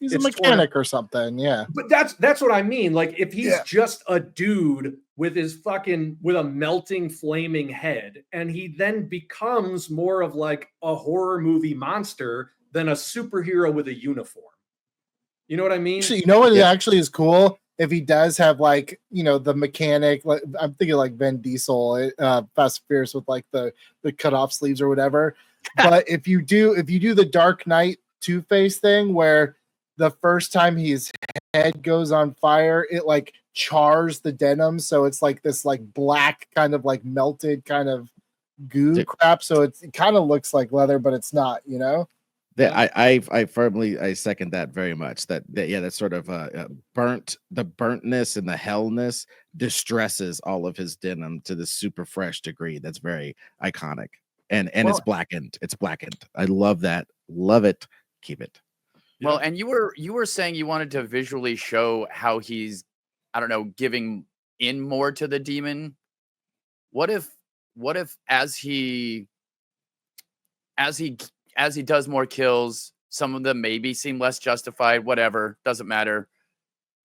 mechanic or something. Yeah. But that's what I mean. Like, if he's just a dude with with a melting flaming head, and he then becomes more of like a horror movie monster than a superhero with a uniform. You know what I mean? Actually, you know what actually is cool? If he does have like, the mechanic, like I'm thinking like Vin Diesel, Fast and Furious with like the cut off sleeves or whatever. But if you do the Dark Knight Two-Face thing where the first time his head goes on fire, it like chars the denim, so it's like this like black kind of like melted kind of goo crap. So it kind of looks like leather, but it's not. I firmly second that very much. That sort of the burntness and the hellness distresses all of his denim to this super fresh degree. That's very iconic, and it's blackened. It's blackened. I love that. Love it. Keep it. Well, and you were saying you wanted to visually show how he's, I don't know, giving in more to the demon. What if as he does more kills, some of them maybe seem less justified, whatever, doesn't matter.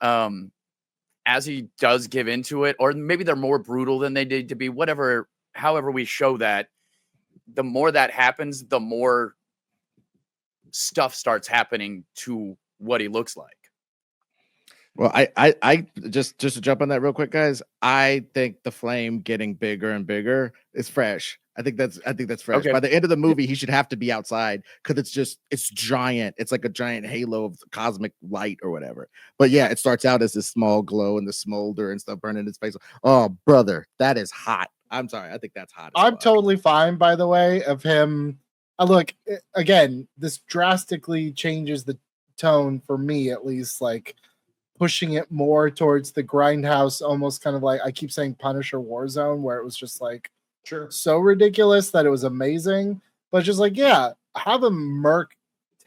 As he does give into it, or maybe they're more brutal than they need to be, whatever, however we show that, the more that happens, the more stuff starts happening to what he looks like. Well, I just to jump on that real quick, guys. I think the flame getting bigger and bigger is fresh. I think that's fresh. Okay. By the end of the movie, he should have to be outside because it's giant. It's like a giant halo of cosmic light or whatever. But yeah, it starts out as this small glow and the smolder and stuff burning his face. Oh, brother, that is hot. I'm sorry. I think that's hot. I'm totally fine, by the way, of him. Look, again, this drastically changes the tone for me, at least, like pushing it more towards the grindhouse, almost kind of like I keep saying Punisher Warzone, where it was just like so ridiculous that it was amazing. But just like, have him murk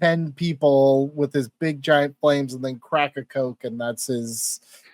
10 people with his big giant flames and then crack a Coke, and that's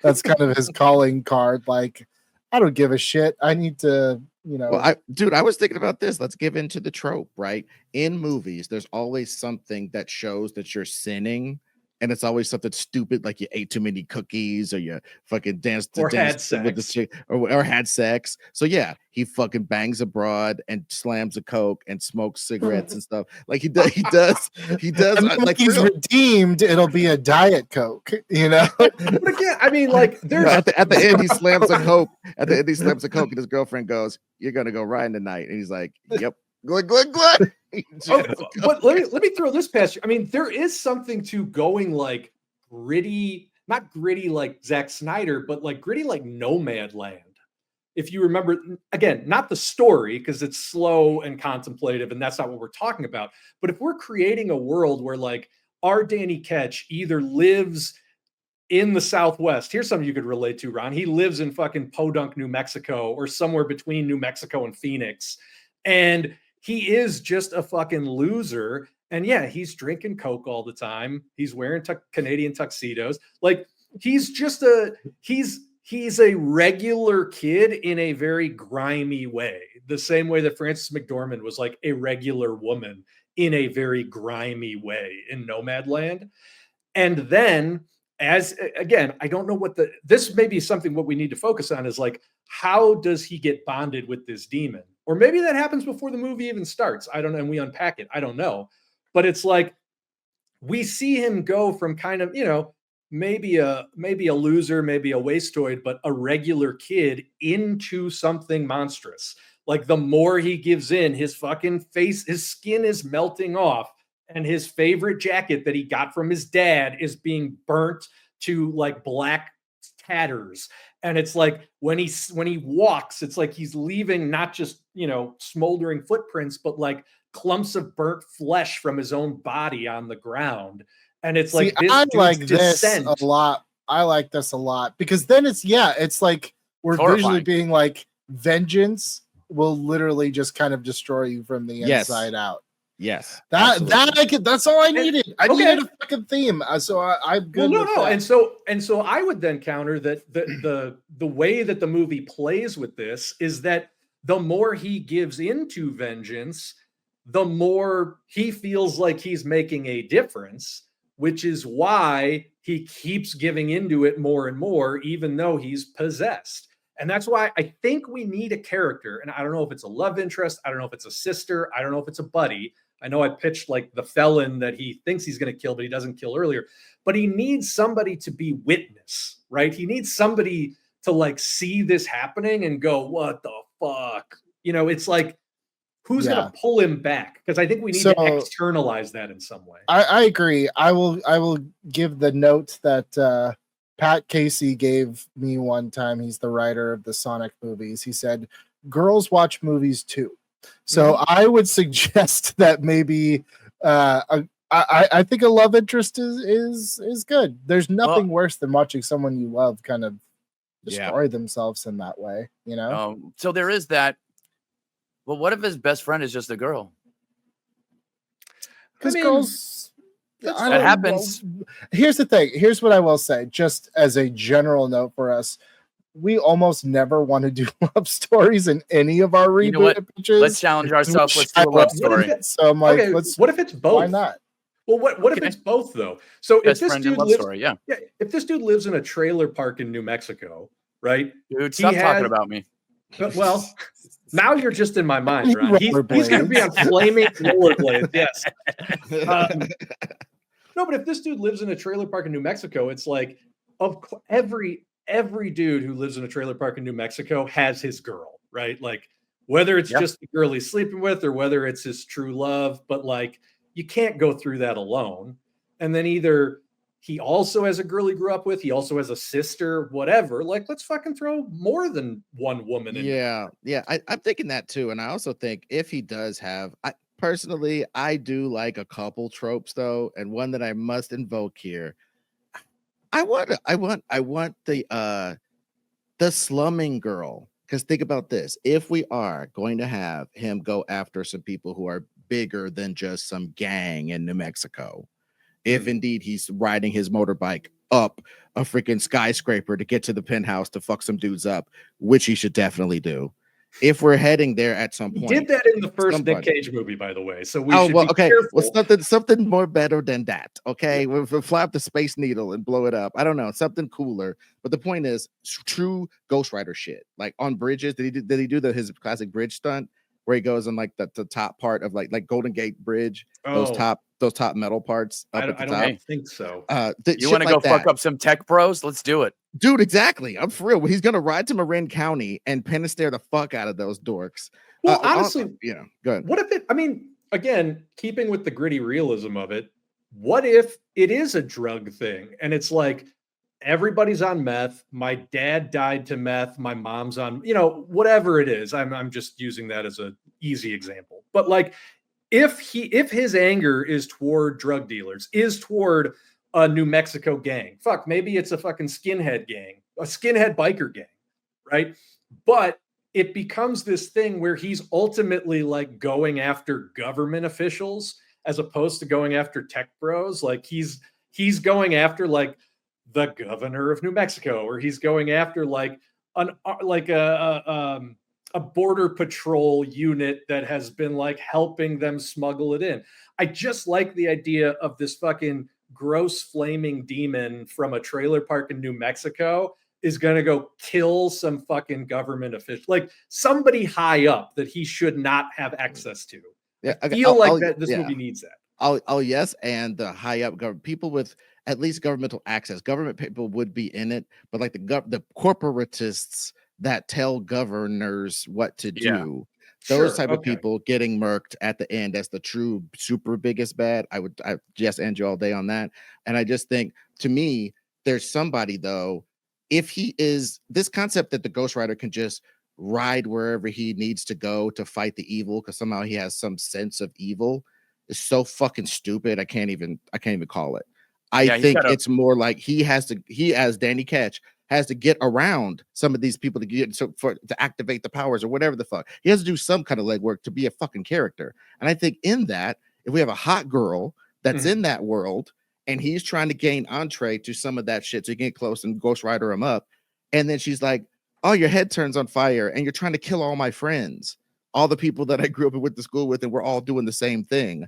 kind of his calling card. Like, I don't give a shit. I need to, Well, I was thinking about this. Let's give into the trope, right? In movies, there's always something that shows that you're sinning, and it's always something stupid, like you ate too many cookies, or you fucking danced with the chick, or had sex. So yeah, he fucking bangs abroad and slams a Coke and smokes cigarettes and stuff. Like he does. And like he's redeemed, it'll be a Diet Coke, But again, I mean, like, there's at the end he slams a Coke. At the end he slams a Coke, and his girlfriend goes, "You're gonna go riding tonight," and he's like, "Yep." Glug, glug, glug. But let me throw this past you. I mean, there is something to going like gritty, not gritty like Zack Snyder, but like gritty like Nomadland. If you remember, again, not the story, because it's slow and contemplative, and that's not what we're talking about. But if we're creating a world where like our Danny Ketch either lives in the Southwest, here's something you could relate to, Ron. He lives in fucking Podunk, New Mexico, or somewhere between New Mexico and Phoenix. And he is just a fucking loser. And yeah, he's drinking Coke all the time. He's wearing Canadian tuxedos. Like, he's just he's a regular kid in a very grimy way. The same way that Frances McDormand was like a regular woman in a very grimy way in Nomadland. And then, as again, I don't know this may be something what we need to focus on is like, how does he get bonded with this demon? Or maybe that happens before the movie even starts. I don't know. And we unpack it. I don't know. But it's like, we see him go from kind of, maybe a loser, maybe a wastoid, but a regular kid into something monstrous. Like the more he gives in, his fucking face, his skin is melting off, and his favorite jacket that he got from his dad is being burnt to like black tatters. And it's like when he walks, it's like he's leaving not just, smoldering footprints, but like clumps of burnt flesh from his own body on the ground. And it's like this I dude's like this descent. a lot. I like this a lot because then it's like we're visually being like vengeance will literally just kind of destroy you from the inside out. Yes, that's all I needed. I needed a fucking theme, so I'm good. Well, with that. and so I would then counter that the way that the movie plays with this is that the more he gives into vengeance, the more he feels like he's making a difference, which is why he keeps giving into it more and more, even though he's possessed. And that's why I think we need a character. And I don't know if it's a love interest. I don't know if it's a sister. I don't know if it's a buddy. I know I pitched like the felon that he thinks he's going to kill, but he doesn't kill earlier. But he needs somebody to be witness, right? He needs somebody to like see this happening and go, what the fuck? It's like, who's going to pull him back? Because I think we need to externalize that in some way. I agree. I will give the note that Pat Casey gave me one time. He's the writer of the Sonic movies. He said, girls watch movies too. So I would suggest that maybe I think a love interest is good. There's nothing worse than watching someone you love kind of destroy themselves in that way, So there is that. Well, what if his best friend is just a girl? Because girls, that happens. Here's the thing. Here's what I will say, just as a general note for us. We almost never want to do love stories in any of our reboot pitches. Let's challenge ourselves. Let's do a love story. So I'm like, what if it's both? Why not? Well, what if it's both though? So Best if this friend dude love lives, story, if this dude lives in a trailer park in New Mexico, right? Dude, stop talking about me. Well, now you're just in my mind, Ron. He's going to be on flaming rollerblades. Yes. No, but if this dude lives in a trailer park in New Mexico, it's like every dude who lives in a trailer park in New Mexico has his girl, right? Like whether it's just the girl he's sleeping with or whether it's his true love, but like you can't go through that alone. And then either he also has a girl he grew up with, he also has a sister, whatever. Like let's fucking throw more than one woman in. Yeah. I'm thinking that too. And I also think if he does have, personally, I do like a couple tropes though, and one that I must invoke here. I want the slumming girl, because think about this. If we are going to have him go after some people who are bigger than just some gang in New Mexico, if indeed he's riding his motorbike up a freaking skyscraper to get to the penthouse to fuck some dudes up, which he should definitely do. If we're heading there at some point, he did that in the first Nick Cage movie, by the way. So we should be careful. Well, something more better than that. Okay, we'll flap the Space Needle and blow it up. I don't know, something cooler. But the point is, true Ghost Rider shit. Like on bridges, did he do his classic bridge stunt where he goes on like the top part of like Golden Gate Bridge, those top metal parts up at the top? I don't think so. You want to go fuck up some tech bros? Let's do it. Dude, exactly. I'm for real. He's gonna ride to Marin County and pen stare the fuck out of those dorks. Well, honestly, go ahead. What if it? I mean, again, keeping with the gritty realism of it, what if it is a drug thing and it's like everybody's on meth? My dad died to meth. My mom's on, whatever it is. I'm just using that as an easy example. But like, if his anger is toward drug dealers, is toward a New Mexico gang. Fuck, maybe it's a fucking skinhead gang, a skinhead biker gang, right? But it becomes this thing where he's ultimately like going after government officials as opposed to going after tech bros. Like he's going after like the governor of New Mexico, or he's going after like a border patrol unit that has been like helping them smuggle it in. I just like the idea of this fucking gross flaming demon from a trailer park in New Mexico is going to go kill some fucking government official, like somebody high up that he should not have access to. Yeah, I feel like this movie needs that. Oh yes, and the high up government people with at least governmental access. Government people would be in it, but like the corporatists that tell governors what to Yeah. do, those Sure. type of Okay. people getting murked at the end as the true super biggest bad. I just end you all day on that. And I just think to me, there's somebody though, if he is this concept that the Ghost Rider can just ride wherever he needs to go to fight the evil because somehow he has some sense of evil is so fucking stupid. I can't even call it. I Yeah, he's think got a it's more like he as Danny Ketch has to get around some of these people to activate the powers or whatever the fuck. He has to do some kind of legwork to be a fucking character. And I think in that, if we have a hot girl that's Mhm. in that world and he's trying to gain entree to some of that shit so he can get close and Ghost Rider him up, and then she's like, "Oh, your head turns on fire, and you're trying to kill all my friends, all the people that I grew up and went to school with, and we're all doing the same thing."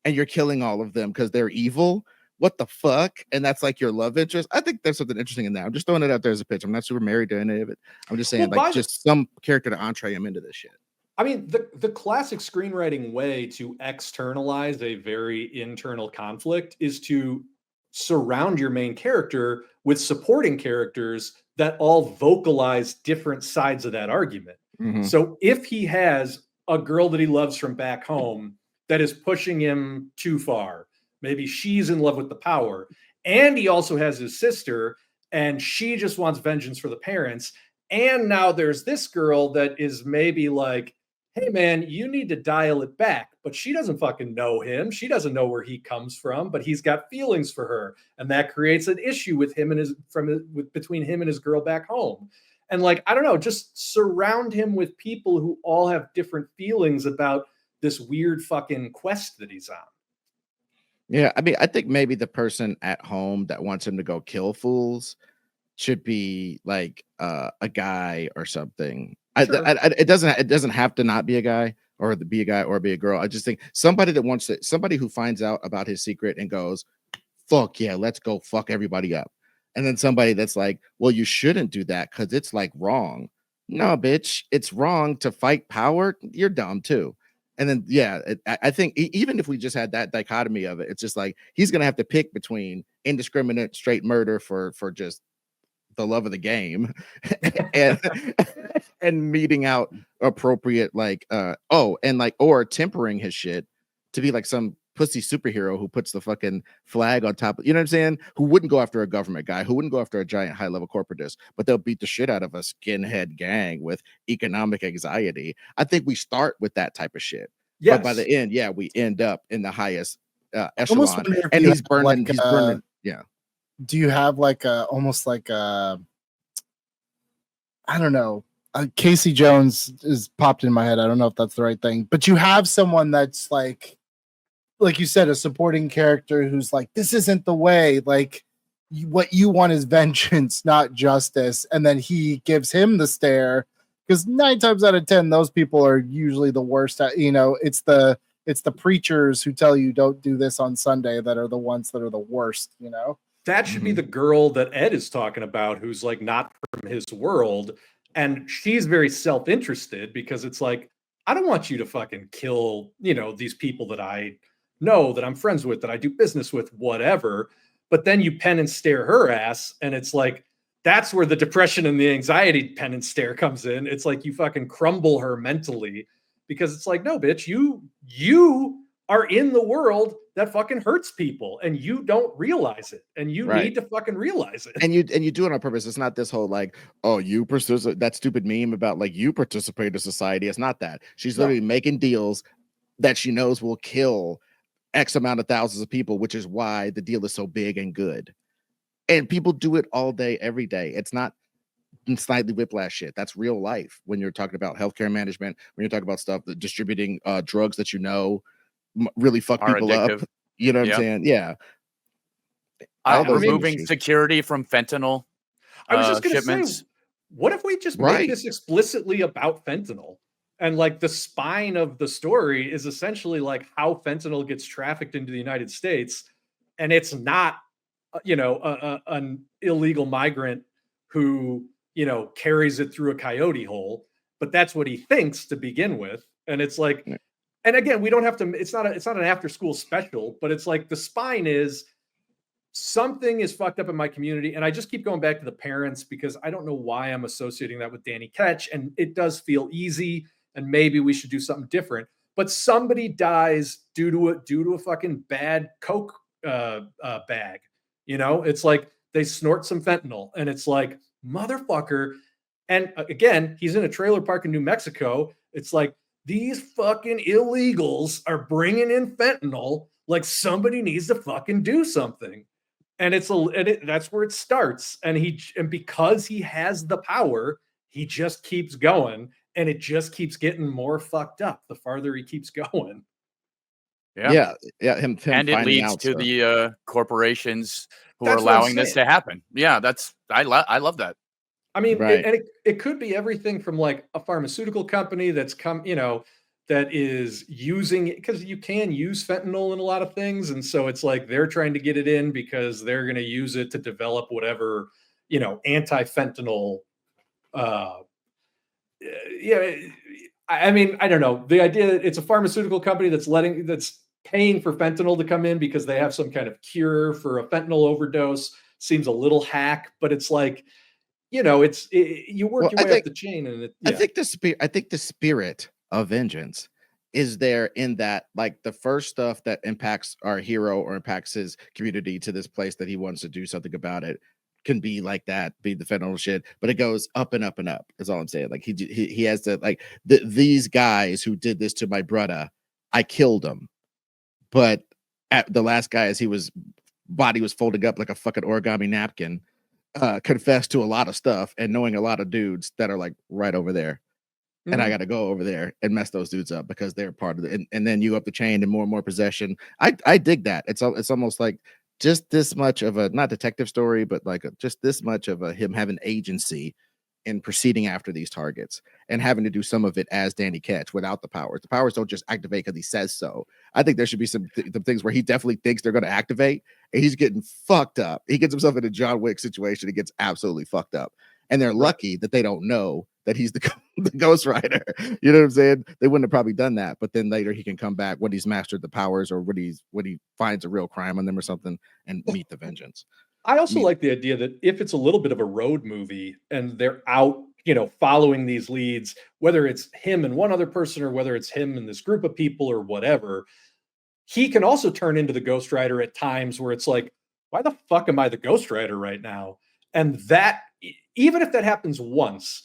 And you're killing all of them because they're evil. What the fuck? And that's like your love interest. I think there's something interesting in that. I'm just throwing it out there as a pitch. I'm not super married to any of it. I'm just Well, saying, like, just some character to entree him into this shit. I mean, the classic screenwriting way to externalize a very internal conflict is to surround your main character with supporting characters that all vocalize different sides of that argument. Mhm. So if he has a girl that he loves from back home that is pushing him too far, maybe she's in love with the power, and he also has his sister, and she just wants vengeance for the parents. And now there's this girl that is maybe like, hey man, you need to dial it back. But she doesn't fucking know him. She doesn't know where he comes from, but he's got feelings for her. And that creates an issue with him and between him and his girl back home. And like, I don't know, just surround him with people who all have different feelings about this weird fucking quest that he's on. Yeah, I mean, I think maybe the person at home that wants him to go kill fools should be like a guy or something. Sure. It doesn't have to not be a guy or be a guy or be a girl. I just think somebody who finds out about his secret and goes, fuck yeah, let's go fuck everybody up. And then somebody that's like, well, you shouldn't do that because it's like wrong. No, bitch, it's wrong to fight power. You're dumb too. And then, yeah, I think even if we just had that dichotomy of it, it's just like he's gonna have to pick between indiscriminate straight murder for just the love of the game and and meeting out appropriate or tempering his shit to be like some pussy superhero who puts the fucking flag on top of, you know what I'm saying, who wouldn't go after a government guy, who wouldn't go after a giant high level corporatist, but they'll beat the shit out of a skinhead gang with economic anxiety. I think we start with that type of shit, but by the Yes. end, yeah, we end up in the highest Almost echelon, wonder if and you he's have, burning like, yeah. do you have like a almost like a, I don't know, Casey Jones is popped in my head. I don't know if that's the right thing, but you have someone that's like you said, a supporting character who's like, this isn't the way, like what you want is vengeance, not justice. And then he gives him the stare because 9 times out of 10, those people are usually the worst. It's the preachers who tell you don't do this on Sunday that are the ones that are the worst, That should be Mhm. the girl that Ed is talking about, who's like not from his world. And she's very self interested because it's like, I don't want you to fucking kill, these people that I know, that I'm friends with, that I do business with, whatever. But then you pen and stare her ass. And it's like, that's where the depression and the anxiety pen and stare comes in. It's like you fucking crumble her mentally because it's like, no, bitch, you are in the world that fucking hurts people and you don't realize it and you Right. need to fucking realize it. And you do it on purpose. It's not this whole like, oh, you participate, that stupid meme about like you participate in society. It's not that. She's No. literally making deals that she knows will kill X amount of thousands of people, which is why the deal is so big and good. And people do it all day, every day. It's not slightly whiplash shit. That's real life. When you're talking about healthcare management, when you're talking about stuff that distributing drugs that really fuck are people up. addictive. You know what I'm Yep. saying? Yeah. All those Removing industries. security from fentanyl I was just going to shipments. say, what if we just Right. make this explicitly about fentanyl? And like the spine of the story is essentially like how fentanyl gets trafficked into the United States. And it's not, an illegal migrant who, carries it through a coyote hole, but that's what he thinks to begin with. And it's like, and again, we don't have to, it's not an after school special, but it's like the spine is something is fucked up in my community. And I just keep going back to the parents because I don't know why I'm associating that with Danny Ketch. And it does feel easy. And maybe we should do something different. But somebody dies due to a fucking bad Coke bag. You know, it's like they snort some fentanyl and it's like, motherfucker. And again, he's in a trailer park in New Mexico. It's like, these fucking illegals are bringing in fentanyl. Like somebody needs to fucking do something. And that's where it starts. And because he has the power, he just keeps going, and it just keeps getting more fucked up the farther he keeps going. Yeah. Him And it finding leads out to stuff. the corporations who That's are what I'm allowing this saying. to happen. Yeah, I love that. I mean, Right. it could be everything from like a pharmaceutical company that's that is using it, because you can use fentanyl in a lot of things. And so it's like they're trying to get it in because they're going to use it to develop whatever, anti-fentanyl. Uh, yeah. I mean, I don't know. The idea that it's a pharmaceutical company that's paying for fentanyl to come in because they have some kind of cure for a fentanyl overdose seems a little hack, but it's like, you work Well, your way up the chain, and I think the spirit of vengeance is there in that, like, the first stuff that impacts our hero or impacts his community to this place that he wants to do something about it can be like that, be the fentanyl shit, but it goes up and up and up. Is all I'm saying. Like he has to, like, these guys who did this to my brother, I killed them, but at the last guy, as body was folding up like a fucking origami napkin, confessed to a lot of stuff and knowing a lot of dudes that are like right over there. And I got to go over there and mess those dudes up because they're part of it. And then you up the chain and more possession. I dig that. It's almost like just this much of a, not detective story, but like just this much of a him having agency in proceeding after these targets and having to do some of it as Danny Ketch without the powers. The powers don't just activate because he says so. I think there should be some things where he definitely thinks they're going to activate and he's getting fucked up. He gets himself in a John Wick situation. It gets absolutely fucked up. And they're lucky that they don't know that he's the Ghost Rider. You know what I'm saying? They wouldn't have probably done that. But then later he can come back when he's mastered the powers or when he finds a real crime on them or something and meet the vengeance. I also like the idea that if it's a little bit of a road movie and they're out, following these leads, whether it's him and one other person or whether it's him and this group of people or whatever, he can also turn into the Ghost Rider at times where it's like, why the fuck am I the Ghost Rider right now? And that, even if that happens once,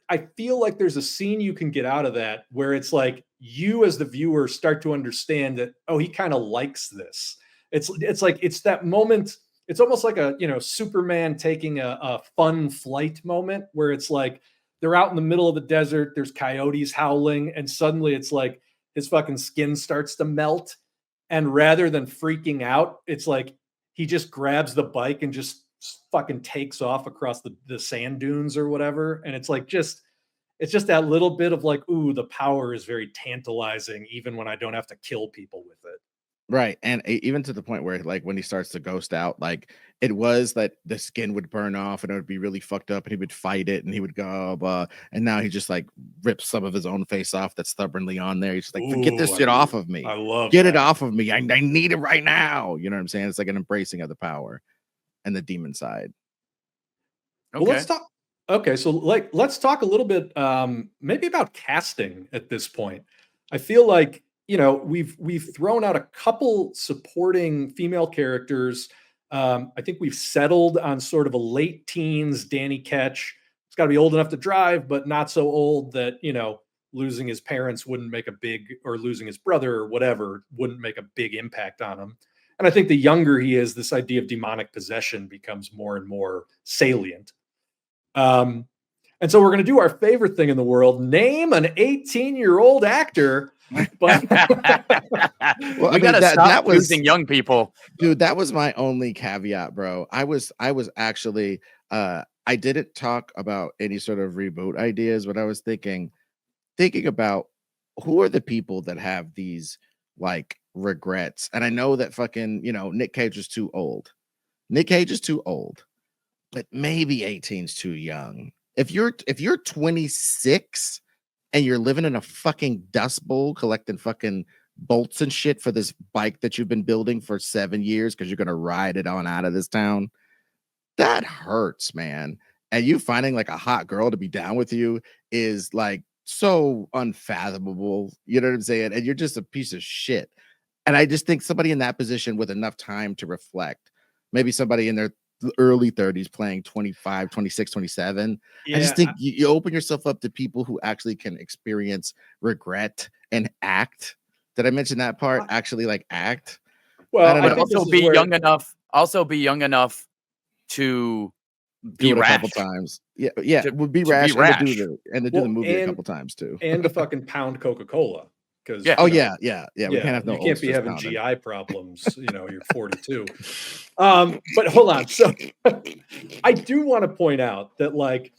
I feel like there's a scene you can get out of that where it's like you as the viewer start to understand that, oh, he kind of likes this. It's like, it's that moment. It's almost like a, Superman taking a fun flight moment where it's like they're out in the middle of the desert, there's coyotes howling, and suddenly it's like his fucking skin starts to melt. And rather than freaking out, it's like he just grabs the bike and just fucking takes off across the sand dunes or whatever. And it's like it's just that little bit of like, ooh, the power is very tantalizing, even when I don't have to kill people with it. Right. And even to the point where, like, when he starts to ghost out, like, it was that the skin would burn off and it would be really fucked up and he would fight it and he would go, and now he just like rips some of his own face off that's stubbornly on there. He's just like, get this shit off of me. I love Get that. it off of me. I need it right now. You know what I'm saying? It's like an embracing of the power and the demon side. Okay. Well, let's talk. Okay, so let's talk a little bit, maybe about casting at this point. I feel like we've thrown out a couple supporting female characters. I think we've settled on sort of a late teens Danny Ketch. He's got to be old enough to drive, but not so old that losing his parents wouldn't make a big, or losing his brother or whatever wouldn't make a big impact on him. And I think the younger he is, this idea of demonic possession becomes more and more salient. And so we're going to do our favorite thing in the world: name an 18-year-old actor. But well, we got to stop choosing young people, dude. That was my only caveat, bro. I was actually, I didn't talk about any sort of reboot ideas, but I was thinking about who are the people that have these like regrets. And I know that fucking, Nick Cage is too old. Nick Cage is too old, but maybe 18's too young. If you're 26 and you're living in a fucking dust bowl collecting fucking bolts and shit for this bike that you've been building for 7 years because you're gonna ride it on out of this town. That hurts, man. And you finding like a hot girl to be down with you is like so unfathomable. You know what I'm saying? And you're just a piece of shit. And I just think somebody in that position with enough time to reflect, maybe somebody in their early 30s playing 25, 26, 27. I just think you open yourself up to people who actually can experience regret and act. Did I mention that part? Actually, like act. Well, I I don't know. think Also be young enough. Also be young enough to be Do it a rash. couple times. Yeah, To- would be to be rash, rash. and to do the Well, movie a and- couple times too. and to fucking pound Coca-Cola. Because Yeah. Oh yeah. We can't have no. you can't be Ulsters having pounding. GI problems. You're 42. But hold on. So I do want to point out that, like,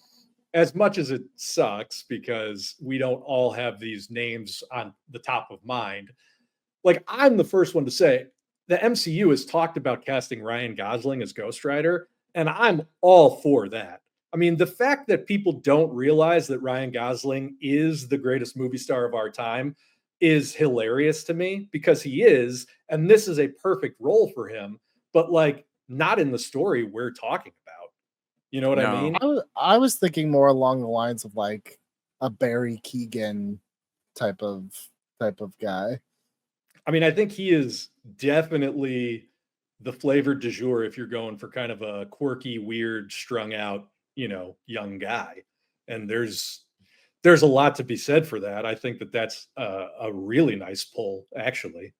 as much as it sucks because we don't all have these names on the top of mind, like, I'm the first one to say the MCU has talked about casting Ryan Gosling as Ghost Rider, and I'm all for that. I mean, the fact that people don't realize that Ryan Gosling is the greatest movie star of our time is hilarious to me, because he is, and this is a perfect role for him, but like not in the story we're talking about. You know what I No. mean? I was thinking more along the lines of like a Barry Keoghan type of guy. I mean, I think he is definitely the flavor du jour if you're going for kind of a quirky, weird, strung out, young guy. And there's a lot to be said for that. I think that that's a really nice pull, actually.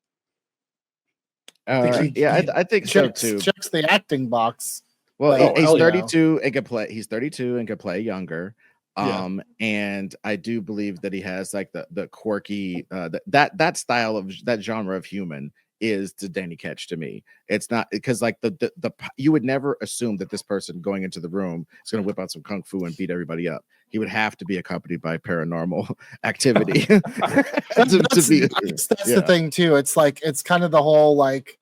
I think so checks, too. Checks the acting box. Well, Oh, he's hell yeah. 32 and can play. He's 32 and can play younger. Yeah. And I do believe that he has like the quirky that style of that genre of human is the Danny Ketch to me. It's not because like the you would never assume that this person going into the room is going to whip out some kung fu and beat everybody up. He would have to be accompanied by paranormal activity. That's the thing too. It's like it's kind of the whole like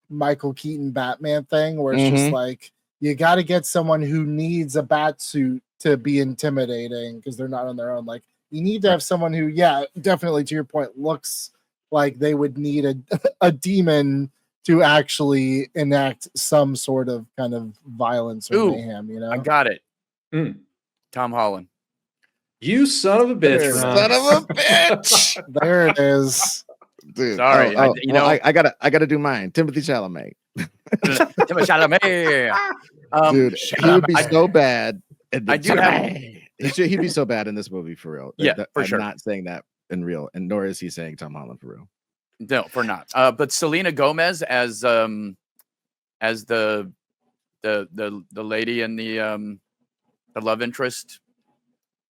Michael Keaton Batman thing where it's just like you got to get someone who needs a bat suit to be intimidating because they're not on their own. Like you need to have someone who, definitely to your point, looks like they would need a demon to actually enact some sort of kind of violence or mayhem. I got it. Tom Holland. You son of a bitch, Ron. Son of a bitch. There it is. Dude, sorry. I gotta do mine. Timothy Chalamet. Timothy Chalamet. Dude, he would be so bad. I do have. He'd be so bad in this movie for real. Yeah, for sure. I'm not saying that in real, and nor is he saying Tom Holland for real. No, for not. But Selena Gomez as the lady in the love interest.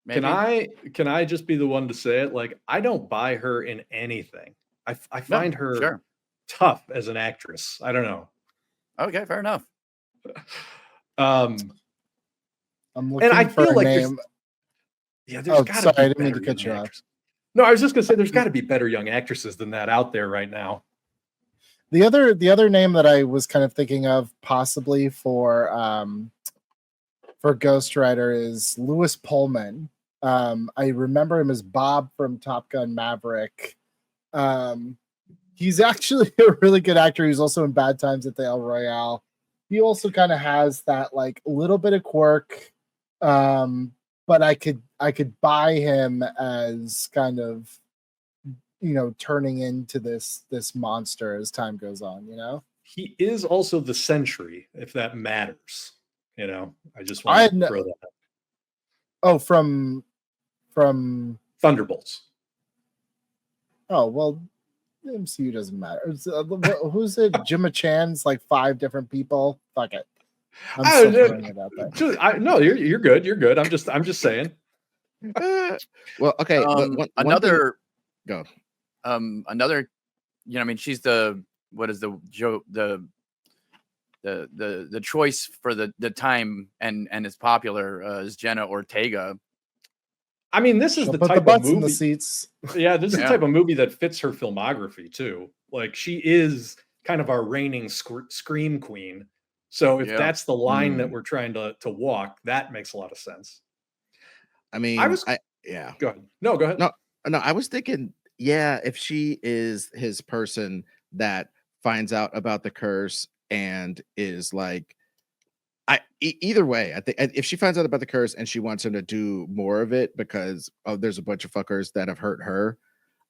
Maybe? Can I just be the one to say it? Like, I don't buy her in anything. I find her tough as an actress. I don't know. Okay, fair enough. I'm looking and I for feel a like name. there's got to be. Sorry, I didn't mean to cut you off. No, I was just gonna say there's got to be better young actresses than that out there right now. The other name that I was kind of thinking of possibly for Ghost Rider is Lewis Pullman. I remember him as Bob from Top Gun Maverick. He's actually a really good actor. He's also in Bad Times at the El Royale. He also kind of has that like little bit of quirk, but I could buy him as kind of turning into this monster as time goes on. He is also the Sentry, if that matters. I just want to throw that out. Oh, from Thunderbolts. Oh well, the MCU doesn't matter. Who's it? Jim Chan's like 5 different people. Fuck it. I'm still throwing it out there. No, you're good. You're good. I'm just saying. Well, okay. Another. Go. Another. I mean, she's the choice for the time and is popular is Jenna Ortega. I mean, this is She'll the put type the butts of movie. in the seats. Yeah, this is the type of movie that fits her filmography too. Like she is kind of our reigning scream queen. So if that's the line that we're trying to walk, that makes a lot of sense. I mean, Yeah. Go ahead. No, go ahead. No, no, I was thinking, yeah, if she is his person that finds out about the curse and is like, either way, I think if she finds out about the curse and she wants him to do more of it because there's a bunch of fuckers that have hurt her,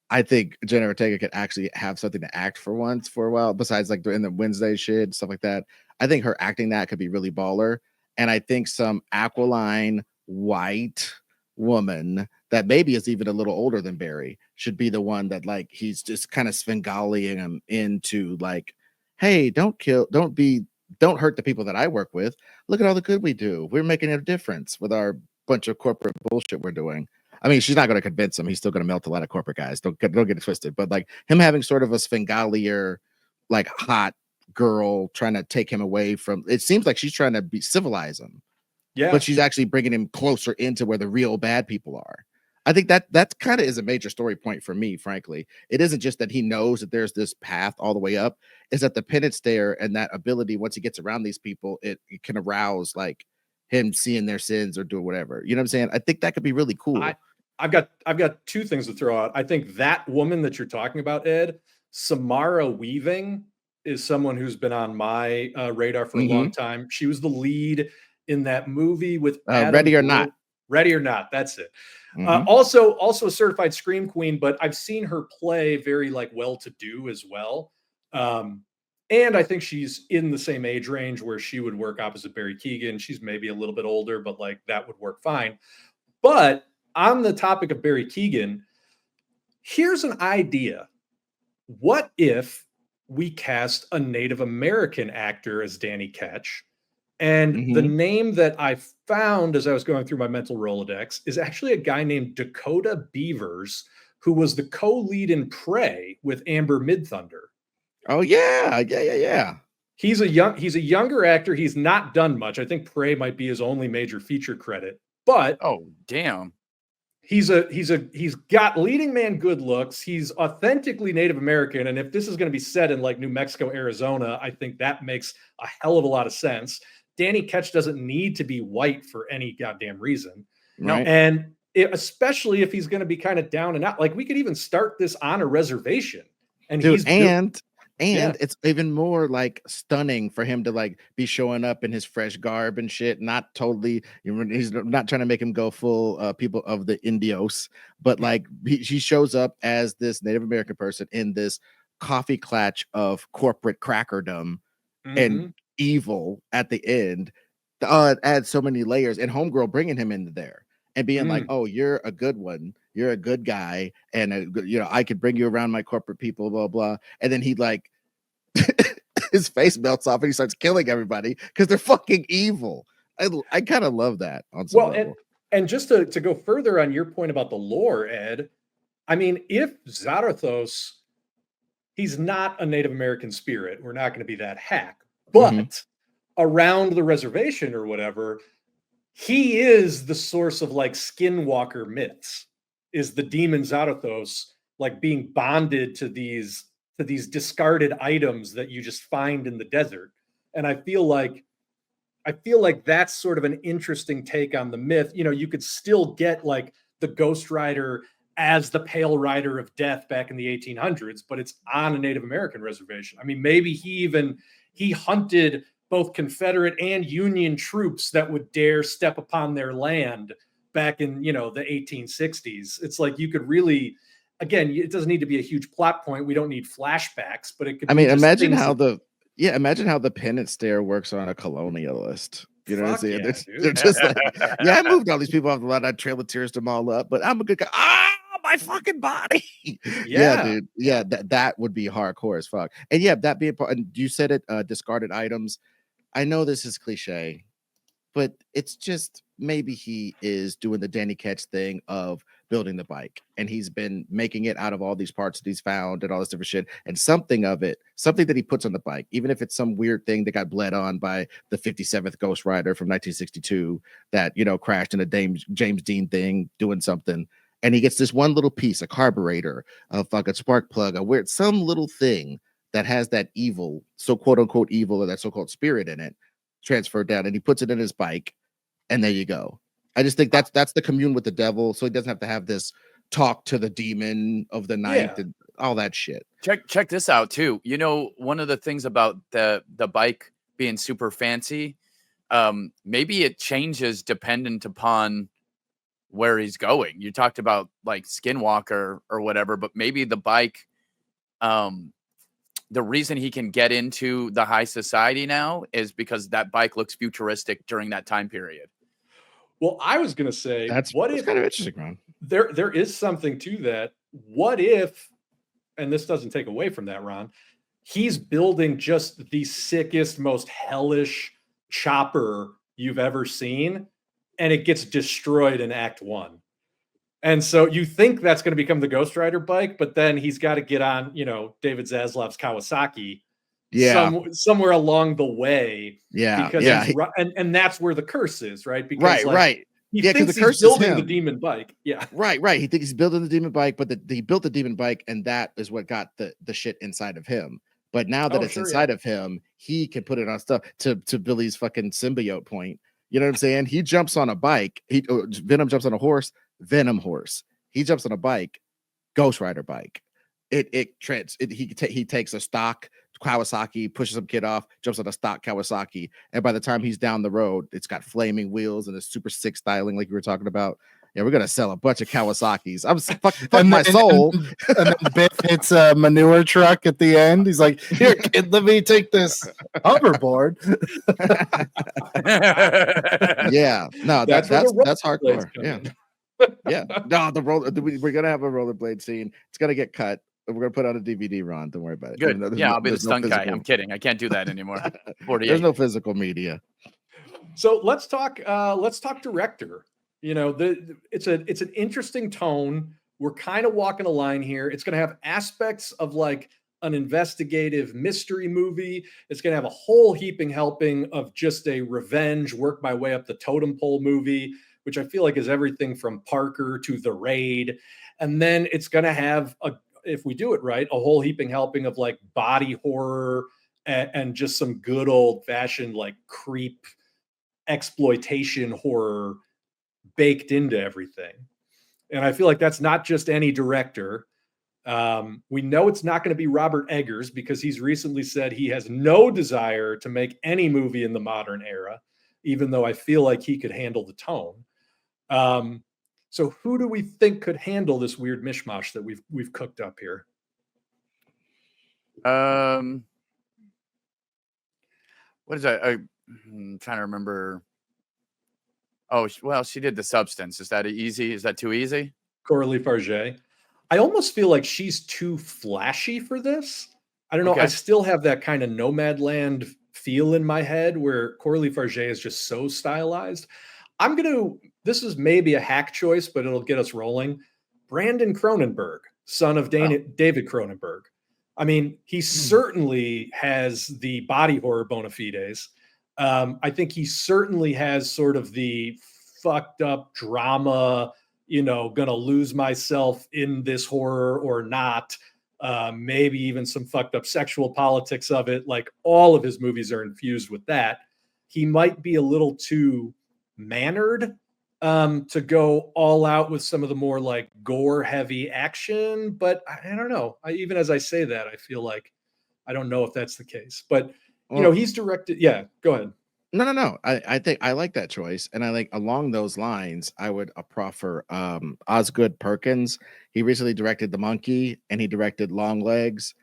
I think Jenna Ortega could actually have something to act for once for a while, besides like doing the Wednesday shit, stuff like that. I think her acting that could be really baller. And I think some aquiline white woman that maybe is even a little older than Barry should be the one that like he's just kind of Svengaliing him into like, hey, don't hurt the people that I work with. Look at all the good we do. We're making a difference with our bunch of corporate bullshit we're doing. I mean, she's not going to convince him. He's still going to melt a lot of corporate guys. Don't get it twisted. But like him having sort of a Svengalier, like hot girl trying to take him away from. It seems like she's trying to civilize him, Yeah. but she's actually bringing him closer into where the real bad people are. I think that kind of is a major story point for me. Frankly, it isn't just that he knows that there's this path all the way up. Is that the penance there and that ability once he gets around these people, it can arouse like him seeing their sins or doing whatever. You know what I'm saying? I think that could be really cool. I've got two things to throw out. I think that woman that you're talking about, Ed, Samara Weaving, is someone who's been on my radar for a long time. She was the lead in that movie with Ready or Not. Ready or Not. That's it. Also a certified scream queen, but I've seen her play very like well-to-do as well. And I think she's in the same age range where she would work opposite Barry Keoghan. She's maybe a little bit older, but like that would work fine. But on the topic of Barry Keoghan, here's an idea. What if we cast a Native American actor as Danny Ketch? And the name that I found as I was going through my mental Rolodex is actually a guy named Dakota Beavers, who was the co-lead in Prey with Amber Midthunder. Oh yeah. He's a younger actor. He's not done much. I think Prey might be his only major feature credit. But oh damn, he's got leading man good looks. He's authentically Native American, and if this is going to be set in like New Mexico, Arizona, I think that makes a hell of a lot of sense. Danny Ketch doesn't need to be white for any goddamn reason. Right. And especially if he's going to be kind of down and out. Like we could even start this on a reservation. And Dude, it's even more like stunning for him to like be showing up in his fresh garb and shit. Not totally, he's not trying to make him go full people of the Indios, but like he shows up as this Native American person in this coffee clutch of corporate crackerdom and evil at the end. It adds so many layers, and Homegirl bringing him into there and being like, oh, you're a good one. You're a good guy. And, I could bring you around my corporate people, blah, blah. And then he like, his face melts off and he starts killing everybody because they're fucking evil. I kind of love that on some level. And just to go further on your point about the lore, Ed, I mean, if Zarathos, he's not a Native American spirit, we're not going to be that hack, but around the reservation or whatever, he is the source of like skinwalker myths, is the demon Zarathos, like being bonded to these discarded items that you just find in the desert. And I feel like that's sort of an interesting take on the myth. You could still get like the Ghost Rider as the Pale Rider of Death back in the 1800s, but it's on a Native American reservation. I mean, maybe he hunted both Confederate and Union troops that would dare step upon their land back in, the 1860s. It's like you could really, again, it doesn't need to be a huge plot point. We don't need flashbacks, but it could. Imagine how the penance stare works on a colonialist. You know what I'm saying? They're just like, I moved all these people off the lot. I Trail of Tears them all up, but I'm a good guy. My fucking body. Yeah, dude. Yeah, that would be hardcore as fuck. And that being part. And you said it, discarded items. I know this is cliche, but it's just maybe he is doing the Danny Ketch thing of building the bike, and he's been making it out of all these parts that he's found and all this different shit, and something that he puts on the bike, even if it's some weird thing that got bled on by the 57th Ghost Rider from 1962 that crashed in a James Dean thing doing something, and he gets this one little piece, a carburetor, a fucking spark plug, some little thing that has that evil, so quote unquote evil, or that so-called spirit in it, transferred down, and he puts it in his bike, and there you go. I just think that's the commune with the devil, so he doesn't have to have this talk to the demon of the night and all that shit. Check this out too. You know, one of the things about the bike being super fancy, maybe it changes dependent upon where he's going. You talked about like Skinwalker or whatever, but maybe the bike, the reason he can get into the high society now is because that bike looks futuristic during that time period. Well, I was going to say, That's what if kind of interesting, Ron? There is something to that. What if, and this doesn't take away from that, Ron, he's building just the sickest, most hellish chopper you've ever seen, and it gets destroyed in Act 1. And so you think that's going to become the Ghost Rider bike, but then he's got to get on, David Zaslav's Kawasaki somewhere along the way. Yeah. Because and that's where the curse is, right? Because right. He thinks he's building the demon bike. Yeah. Right. He thinks he's building the demon bike, but he built the demon bike, and that is what got the shit inside of him. But now that it's inside of him, he can put it on stuff to Billy's fucking symbiote point. You know what I'm saying? He jumps on a bike. Venom jumps on a horse. Venom horse. He jumps on a bike. Ghost Rider bike. He takes a stock Kawasaki, pushes some kid off, jumps on a stock Kawasaki, and by the time he's down the road, it's got flaming wheels and a super sick styling, like you were talking about. Yeah, we're gonna sell a bunch of Kawasaki's. I'm fuck my soul. And then Biff hits a manure truck at the end. He's like, "Here, kid, let me take this hoverboard." Yeah, no, that's hardcore. Yeah. No, we're gonna have a rollerblade scene. It's gonna get cut. We're gonna put on a DVD, Ron. Don't worry about it. Good. Yeah, I'll be the stunt guy. I'm kidding. I can't do that anymore. 48. There's no physical media. So let's talk director. It's an interesting tone. We're kind of walking a line here. It's going to have aspects of like an investigative mystery movie. It's going to have a whole heaping helping of just a revenge, work my way up the totem pole movie, which I feel like is everything from Parker to The Raid. And then it's going to have, if we do it right, a whole heaping helping of like body horror and just some good old fashioned like creep exploitation horror baked into everything. And I feel like that's not just any director. We know it's not going to be Robert Eggers because he's recently said he has no desire to make any movie in the modern era, even though I feel like he could handle the tone. So who do we think could handle this weird mishmash that we've cooked up here? What is that? I'm trying to remember. Oh, well, she did The Substance. Is that easy? Is that too easy? Coralie Farge. I almost feel like she's too flashy for this. I don't know. I still have that kind of Nomadland feel in my head where Coralie Farge is just so stylized. This is maybe a hack choice, but it'll get us rolling. Brandon Cronenberg, son of David Cronenberg. I mean, he certainly has the body horror bona fides. I think he certainly has sort of the fucked up drama, gonna lose myself in this horror or not. Maybe even some fucked up sexual politics of it. Like all of his movies are infused with that. He might be a little too mannered to go all out with some of the more like gore heavy action, but I don't know. Even as I say that, I feel like I don't know if that's the case, but he's directed. Yeah, go ahead. No. I think I like that choice, and I like along those lines. I would proffer Osgood Perkins. He recently directed The Monkey, and he directed Long Legs,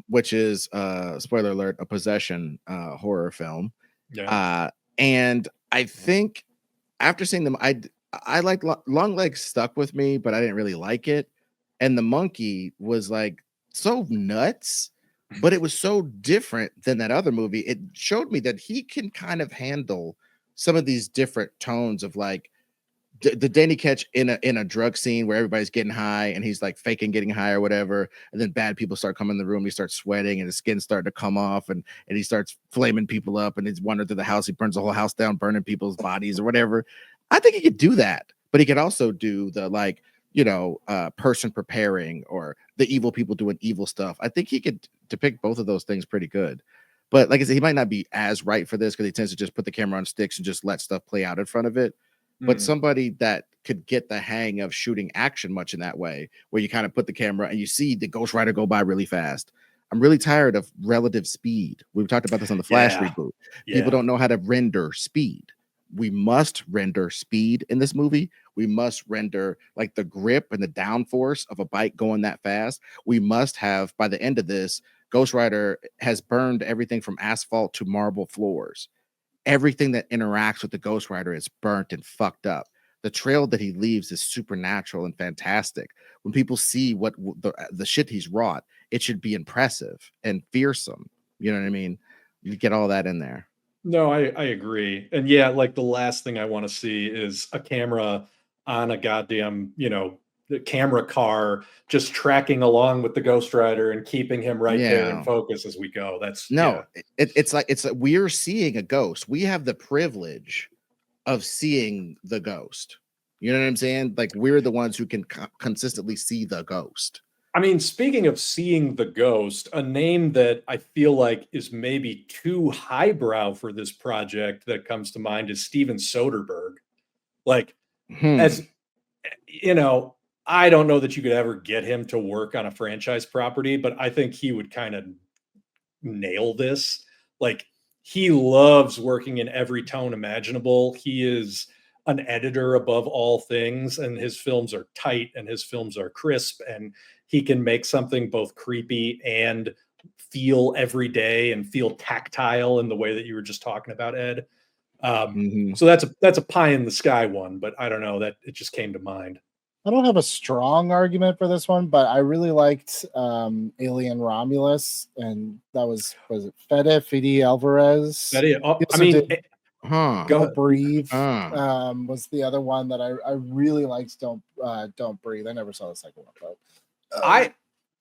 which is spoiler alert, a possession horror film. Yeah. And I think after seeing them, I like Long Legs stuck with me, but I didn't really like it. And The Monkey was like so nuts, but it was so different than that other movie. It showed me that he can kind of handle some of these different tones of like the Danny Ketch in a drug scene where everybody's getting high and he's like faking getting high or whatever. And then bad people start coming in the room. He starts sweating and his skin's starting to come off and he starts flaming people up and he's wandering through the house. He burns the whole house down, burning people's bodies or whatever. I think he could do that, but he could also do the like, person preparing or the evil people doing evil stuff. I think he could depict both of those things pretty good. But like I said, he might not be as right for this because he tends to just put the camera on sticks and just let stuff play out in front of it. but Mm. somebody that could get the hang of shooting action much in that way, where you kind of put the camera and you see the Ghost Rider go by really fast. I'm really tired of relative speed. We've talked about this on the Flash Yeah. reboot. People Yeah. don't know how to render speed. We must render speed in this movie. We must render like the grip and the downforce of a bike going that fast. We must have, by the end of this, Ghost Rider has burned everything from asphalt to marble floors. Everything that interacts with the Ghost Rider is burnt and fucked up. The trail that he leaves is supernatural and fantastic. When people see what the shit he's wrought, it should be impressive and fearsome. You know what I mean? You get all that in there. No, I agree. And yeah, like the last thing I want to see is a camera on a goddamn, the camera car just tracking along with the Ghost Rider and keeping him right there in Yeah. focus as we go. That's No, it's like we're seeing a ghost. We have the privilege of seeing the ghost. You know what I'm saying? Like we're the ones who can consistently see the ghost. I mean, speaking of seeing the ghost, a name that I feel like is maybe too highbrow for this project that comes to mind is Steven Soderbergh. Like, as you know, I don't know that you could ever get him to work on a franchise property, but I think he would kind of nail this. Like, he loves working in every tone imaginable. He is an editor above all things, and his films are tight and his films are crisp, and he can make something both creepy and feel every day and feel tactile in the way that you were just talking about, Ed. So that's a pie in the sky one, but I don't know, that it just came to mind. I don't have a strong argument for this one, but I really liked Alien Romulus, and that was it Fede Alvarez? That is, He also I mean, did go Don't Breathe. Huh. Was the other one that I really liked. Don't Breathe. I never saw the second one, but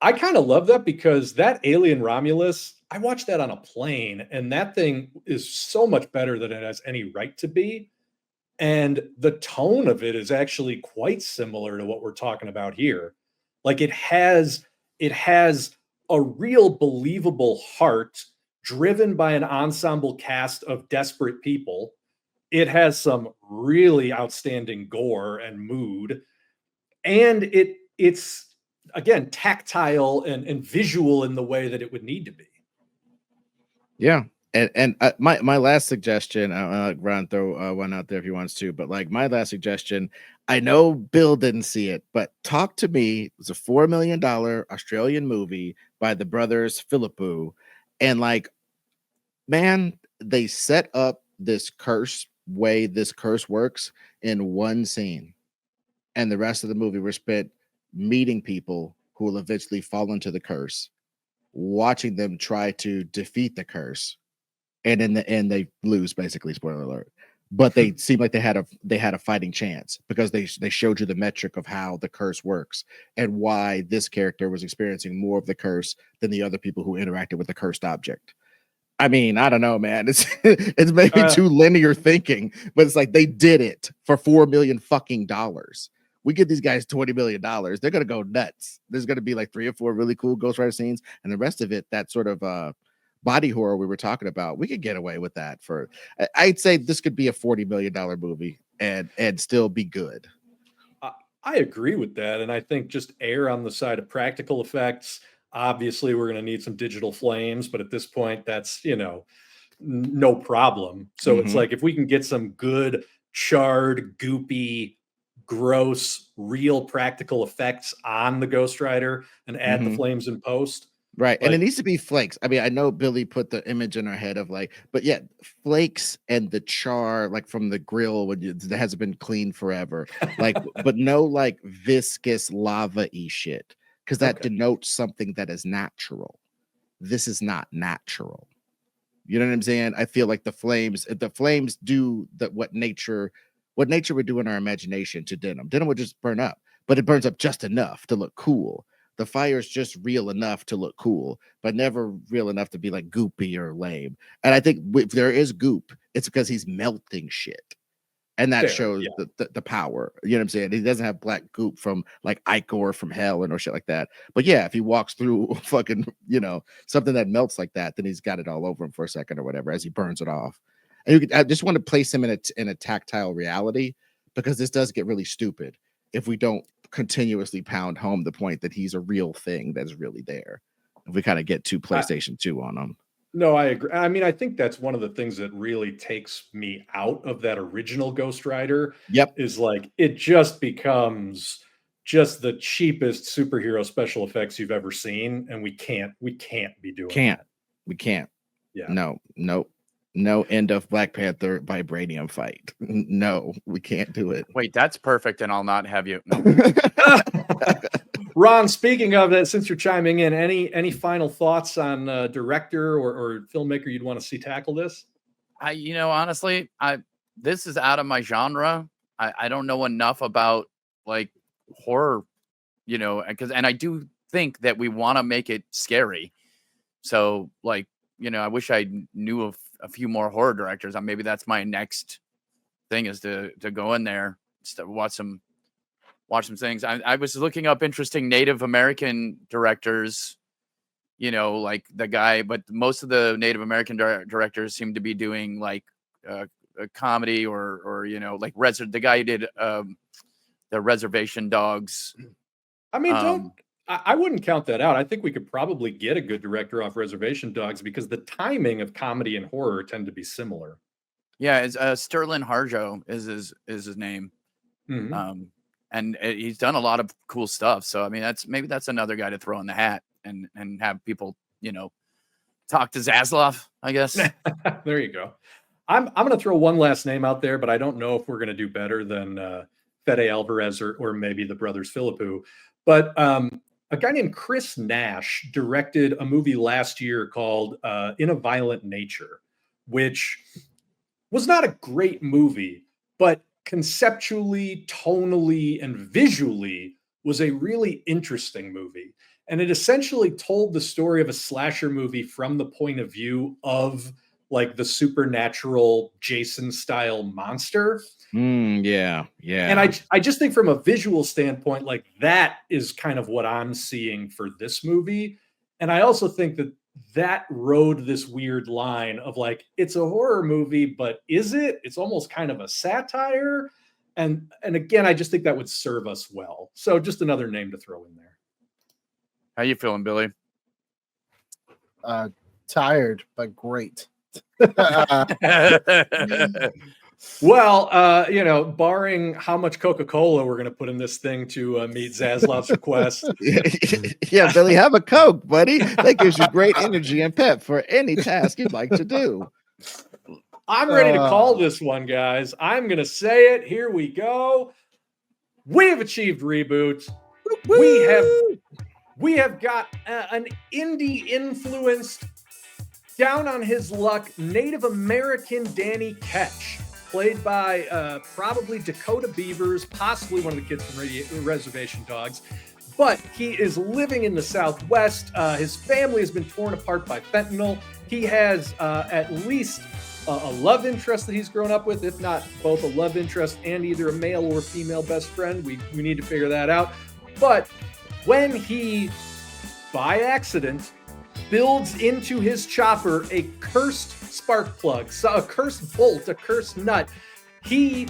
I kind of love that because that Alien Romulus, I watched that on a plane, and that thing is so much better than it has any right to be. And the tone of it is actually quite similar to what we're talking about here. Like it has a real believable heart driven by an ensemble cast of desperate people. It has some really outstanding gore and mood, and it's again tactile and visual in the way that it would need to be. Yeah. And my last suggestion, Ron throw one out there if he wants to, but like my last suggestion, I know Bill didn't see it, but Talk to Me was a $4 million Australian movie by the brothers Philippou, and like, man, they set up this curse way this curse works in one scene, and the rest of the movie we're spent meeting people who will eventually fall into the curse, watching them try to defeat the curse, and in the end they lose, basically, spoiler alert, but they seem like they had a fighting chance because they showed you the metric of how the curse works and why this character was experiencing more of the curse than the other people who interacted with the cursed object. I mean, I don't know, man. It's maybe too linear thinking, but it's like they did it for $4 million fucking dollars. We give these guys $20 million, they're gonna go nuts. There's gonna be like 3 or 4 really cool Ghost Rider scenes, and the rest of it, that sort of body horror we were talking about, we could get away with that. For I'd say this could be a $40 million movie and still be good. I agree with that, and I think just err on the side of practical effects. Obviously, we're going to need some digital flames, but at this point, that's no problem. So it's like if we can get some good charred, goopy, gross, real practical effects on the Ghost Rider and add the flames in post. Right. And it Like, needs to be flakes. I mean, I know Billy put the image in our head of like, but yeah, flakes and the char, like from the grill that hasn't been cleaned forever. Like, but no like viscous lava-y shit. Because that denotes something that is natural. This is not natural. You know what I'm saying? I feel like the flames do that what nature would do in our imagination to denim. Denim would just burn up, but it burns up just enough to look cool. The fire is just real enough to look cool, but never real enough to be like goopy or lame. And I think if there is goop, it's because he's melting shit. And that shows the power. You know what I'm saying? He doesn't have black goop from like Icor from hell and or shit like that. But yeah, if he walks through fucking, something that melts like that, then he's got it all over him for a second or whatever as he burns it off. And I just want to place him in a tactile reality, because this does get really stupid if we don't continuously pound home the point that he's a real thing that's really there. If we kind of get to PlayStation 2 on him. No, I agree. I mean, I think that's one of the things that really takes me out of that original Ghost Rider. Yep. Is like it just becomes just the cheapest superhero special effects you've ever seen, and we can't be doing that. We can't. Yeah. No end of Black Panther vibranium fight. No, we can't do it. Wait, that's perfect, and I'll not have you. No. Ron, speaking of that, since you're chiming in, any final thoughts on director or filmmaker you'd want to see tackle this? Honestly, this is out of my genre. I don't know enough about like horror, and I do think that we want to make it scary. So like, I wish I knew of a few more horror directors. Maybe that's my next thing is to go in there, to watch some things. I was looking up interesting Native American directors, like the guy, but most of the Native American directors seem to be doing like a comedy or like the guy who did the Reservation Dogs. I mean, I wouldn't count that out. I think we could probably get a good director off Reservation Dogs because the timing of comedy and horror tend to be similar. Yeah, it's Sterling Harjo is his name. Mm-hmm. And he's done a lot of cool stuff. So, I mean, that's another guy to throw in the hat and have people, talk to Zaslav, I guess. There you go. I'm going to throw one last name out there, but I don't know if we're going to do better than Fede Alvarez or maybe the brothers Philippou. But a guy named Chris Nash directed a movie last year called In a Violent Nature, which was not a great movie, but conceptually, tonally, and visually was a really interesting movie. And it essentially told the story of a slasher movie from the point of view of like the supernatural Jason style monster. Yeah. And I just think from a visual standpoint, like that is kind of what I'm seeing for this movie. And I also think that rode this weird line of like, it's a horror movie, but is it? It's almost kind of a satire. And again, I just think that would serve us well. So just another name to throw in there. How you feeling, Billy? Tired, but great. Well, barring how much Coca-Cola we're going to put in this thing to meet Zaslav's request. Yeah, Billy, have a Coke, buddy. That gives you great energy and pep for any task you'd like to do. I'm ready to call this one, guys. I'm going to say it. Here we go. We have achieved reboot. We have got an indie-influenced, down on his luck, Native American Danny Ketch, played by probably Dakota Beavers, possibly one of the kids from Reservation Dogs. But he is living in the Southwest. His family has been torn apart by fentanyl. He has at least a love interest that he's grown up with, if not both a love interest and either a male or female best friend. We need to figure that out. But when he, by accident, builds into his chopper a cursed spark plug, so a cursed bolt, a cursed nut, he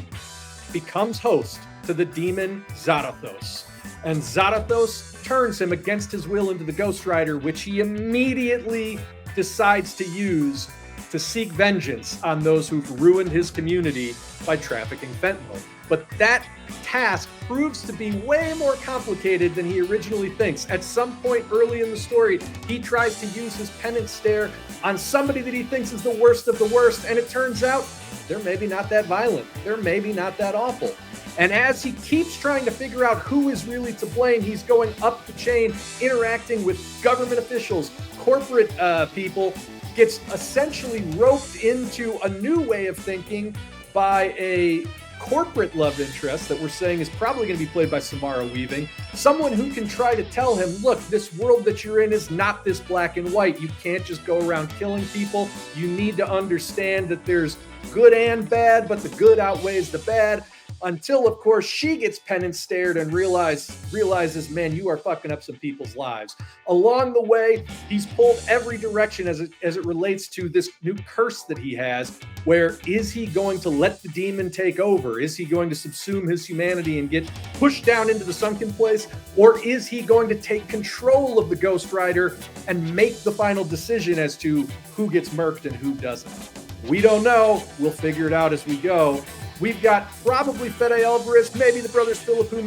becomes host to the demon Zarathos. And Zarathos turns him against his will into the Ghost Rider, which he immediately decides to use to seek vengeance on those who've ruined his community by trafficking fentanyl. But that task proves to be way more complicated than he originally thinks. At some point early in the story, he tries to use his penance stare on somebody that he thinks is the worst of the worst, and it turns out they're maybe not that violent. They're maybe not that awful. And as he keeps trying to figure out who is really to blame, he's going up the chain, interacting with government officials, corporate people, gets essentially roped into a new way of thinking by a corporate love interest that we're saying is probably going to be played by Samara Weaving, someone who can try to tell him, look, this world that you're in is not this black and white. You can't just go around killing people. You need to understand that there's good and bad, but the good outweighs the bad. until, of course, she gets penance stared and realizes, man, you are fucking up some people's lives. Along the way, he's pulled every direction as it relates to this new curse that he has, where is he going to let the demon take over? Is he going to subsume his humanity and get pushed down into the sunken place? Or is he going to take control of the Ghost Rider and make the final decision as to who gets murked and who doesn't? We don't know. We'll figure it out as we go. We've got probably Fede Alvarez, maybe the brothers Philippou,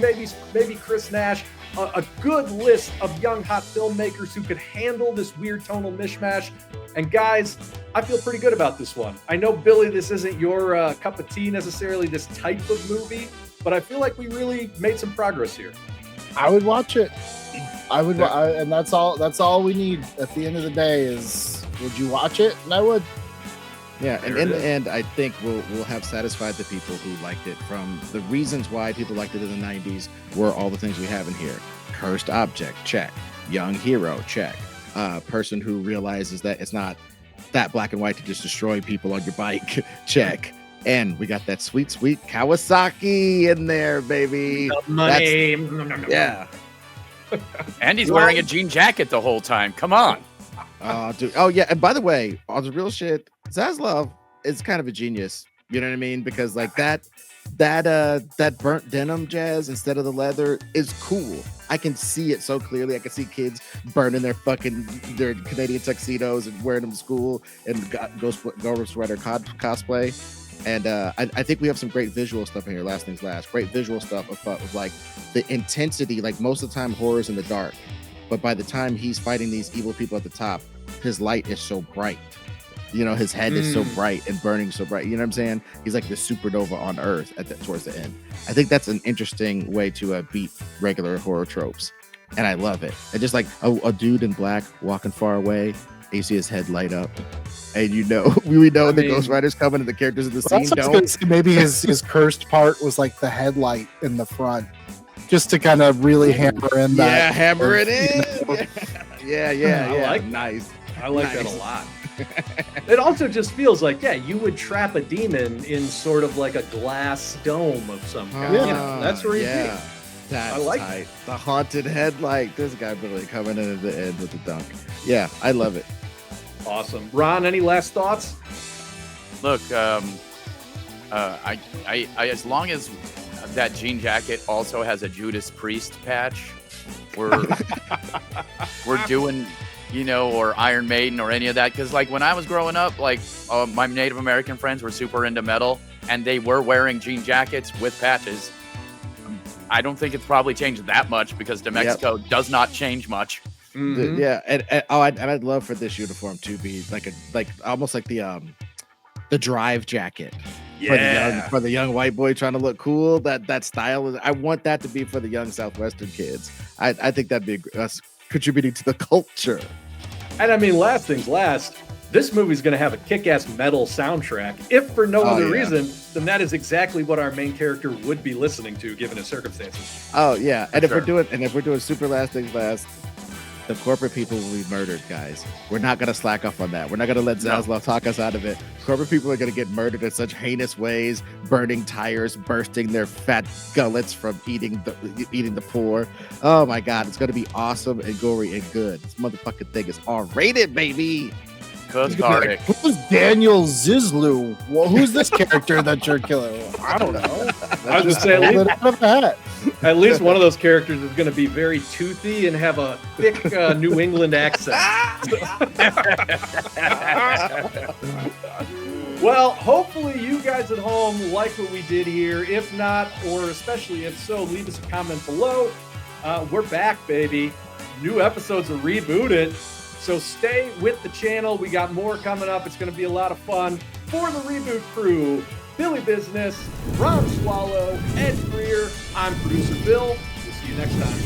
maybe Chris Nash, a good list of young hot filmmakers who could handle this weird tonal mishmash. And guys, I feel pretty good about this one. I know, Billy, this isn't your cup of tea necessarily, this type of movie, but I feel like we really made some progress here. I would watch it. And that's all we need at the end of the day is, would you watch it? And I would. Yeah, and in the end, I think we'll have satisfied the people who liked it. From the reasons why people liked it in the 90s were all the things we have in here. Cursed object, check. Young hero, check. Person who realizes that it's not that black and white to just destroy people on your bike, check. And we got that sweet Kawasaki in there, baby. Money. Yeah. And he's wearing a jean jacket the whole time. Come on. Oh, dude. Oh, yeah. And by the way, on the real shit, Zaslav is kind of a genius. You know what I mean? Because like that burnt denim jazz instead of the leather is cool. I can see it so clearly. I can see kids burning their Canadian tuxedos and wearing them to school and Ghost Rider cosplay. And I think we have some great visual stuff in here. Last things last. Great visual stuff of like the intensity. Like most of the time, horror's in the dark. But by the time he's fighting these evil people at the top, his light is so bright. You know, his head is so bright and burning so bright. You know what I'm saying? He's like the supernova on Earth towards the end. I think that's an interesting way to beat regular horror tropes. And I love it. And just like a dude in black walking far away, and you see his head light up. And we know the Ghost Rider's coming and the characters in the scene don't. Maybe his cursed part was like the headlight in the front. Just to kind of really hammer in that. Yeah, hammer it in. Yeah. I like nice. I like that a lot. It also just feels like, you would trap a demon in sort of like a glass dome of some kind. That's where he'd be. That's I like tight. The haunted headlight. This guy really coming in at the end with the dunk. Yeah, I love it. Awesome. Ron, any last thoughts? Look, I as long as that jean jacket also has a Judas Priest patch, we're doing, or Iron Maiden or any of that. Because like when I was growing up, like my Native American friends were super into metal, and they were wearing jean jackets with patches. I don't think it's probably changed that much because New Mexico does not change much. Mm-hmm. Yeah, and I'd love for this uniform to be like almost like the drive jacket. For the young white boy trying to look cool, that style is. I want that to be for the young Southwestern kids. I think that'd be us contributing to the culture. And I mean, last things last, this movie's going to have a kick-ass metal soundtrack. If for no other reason, then that is exactly what our main character would be listening to, given his circumstances. Oh yeah, and if we're doing super last things last, the corporate people will be murdered, guys. We're not going to slack off on that. We're not going to let Zaslav talk us out of it. Corporate people are going to get murdered in such heinous ways, burning tires, bursting their fat gullets from eating the poor. Oh my God, it's going to be awesome and gory and good. This motherfucking thing is R-rated, baby. Cathartic. Who's Daniel Zizlu? Well, who's this character that you're killing? I don't know. I was just saying, at least one of those characters is going to be very toothy and have a thick New England accent. Well, hopefully you guys at home like what we did here. If not, or especially if so, leave us a comment below. We're back, baby. New episodes of Reboot It. So stay with the channel. We got more coming up. It's going to be a lot of fun. For the Reboot Crew, Billy Business, Ron Swallow, Ed Freer, I'm producer Bill. We'll see you next time.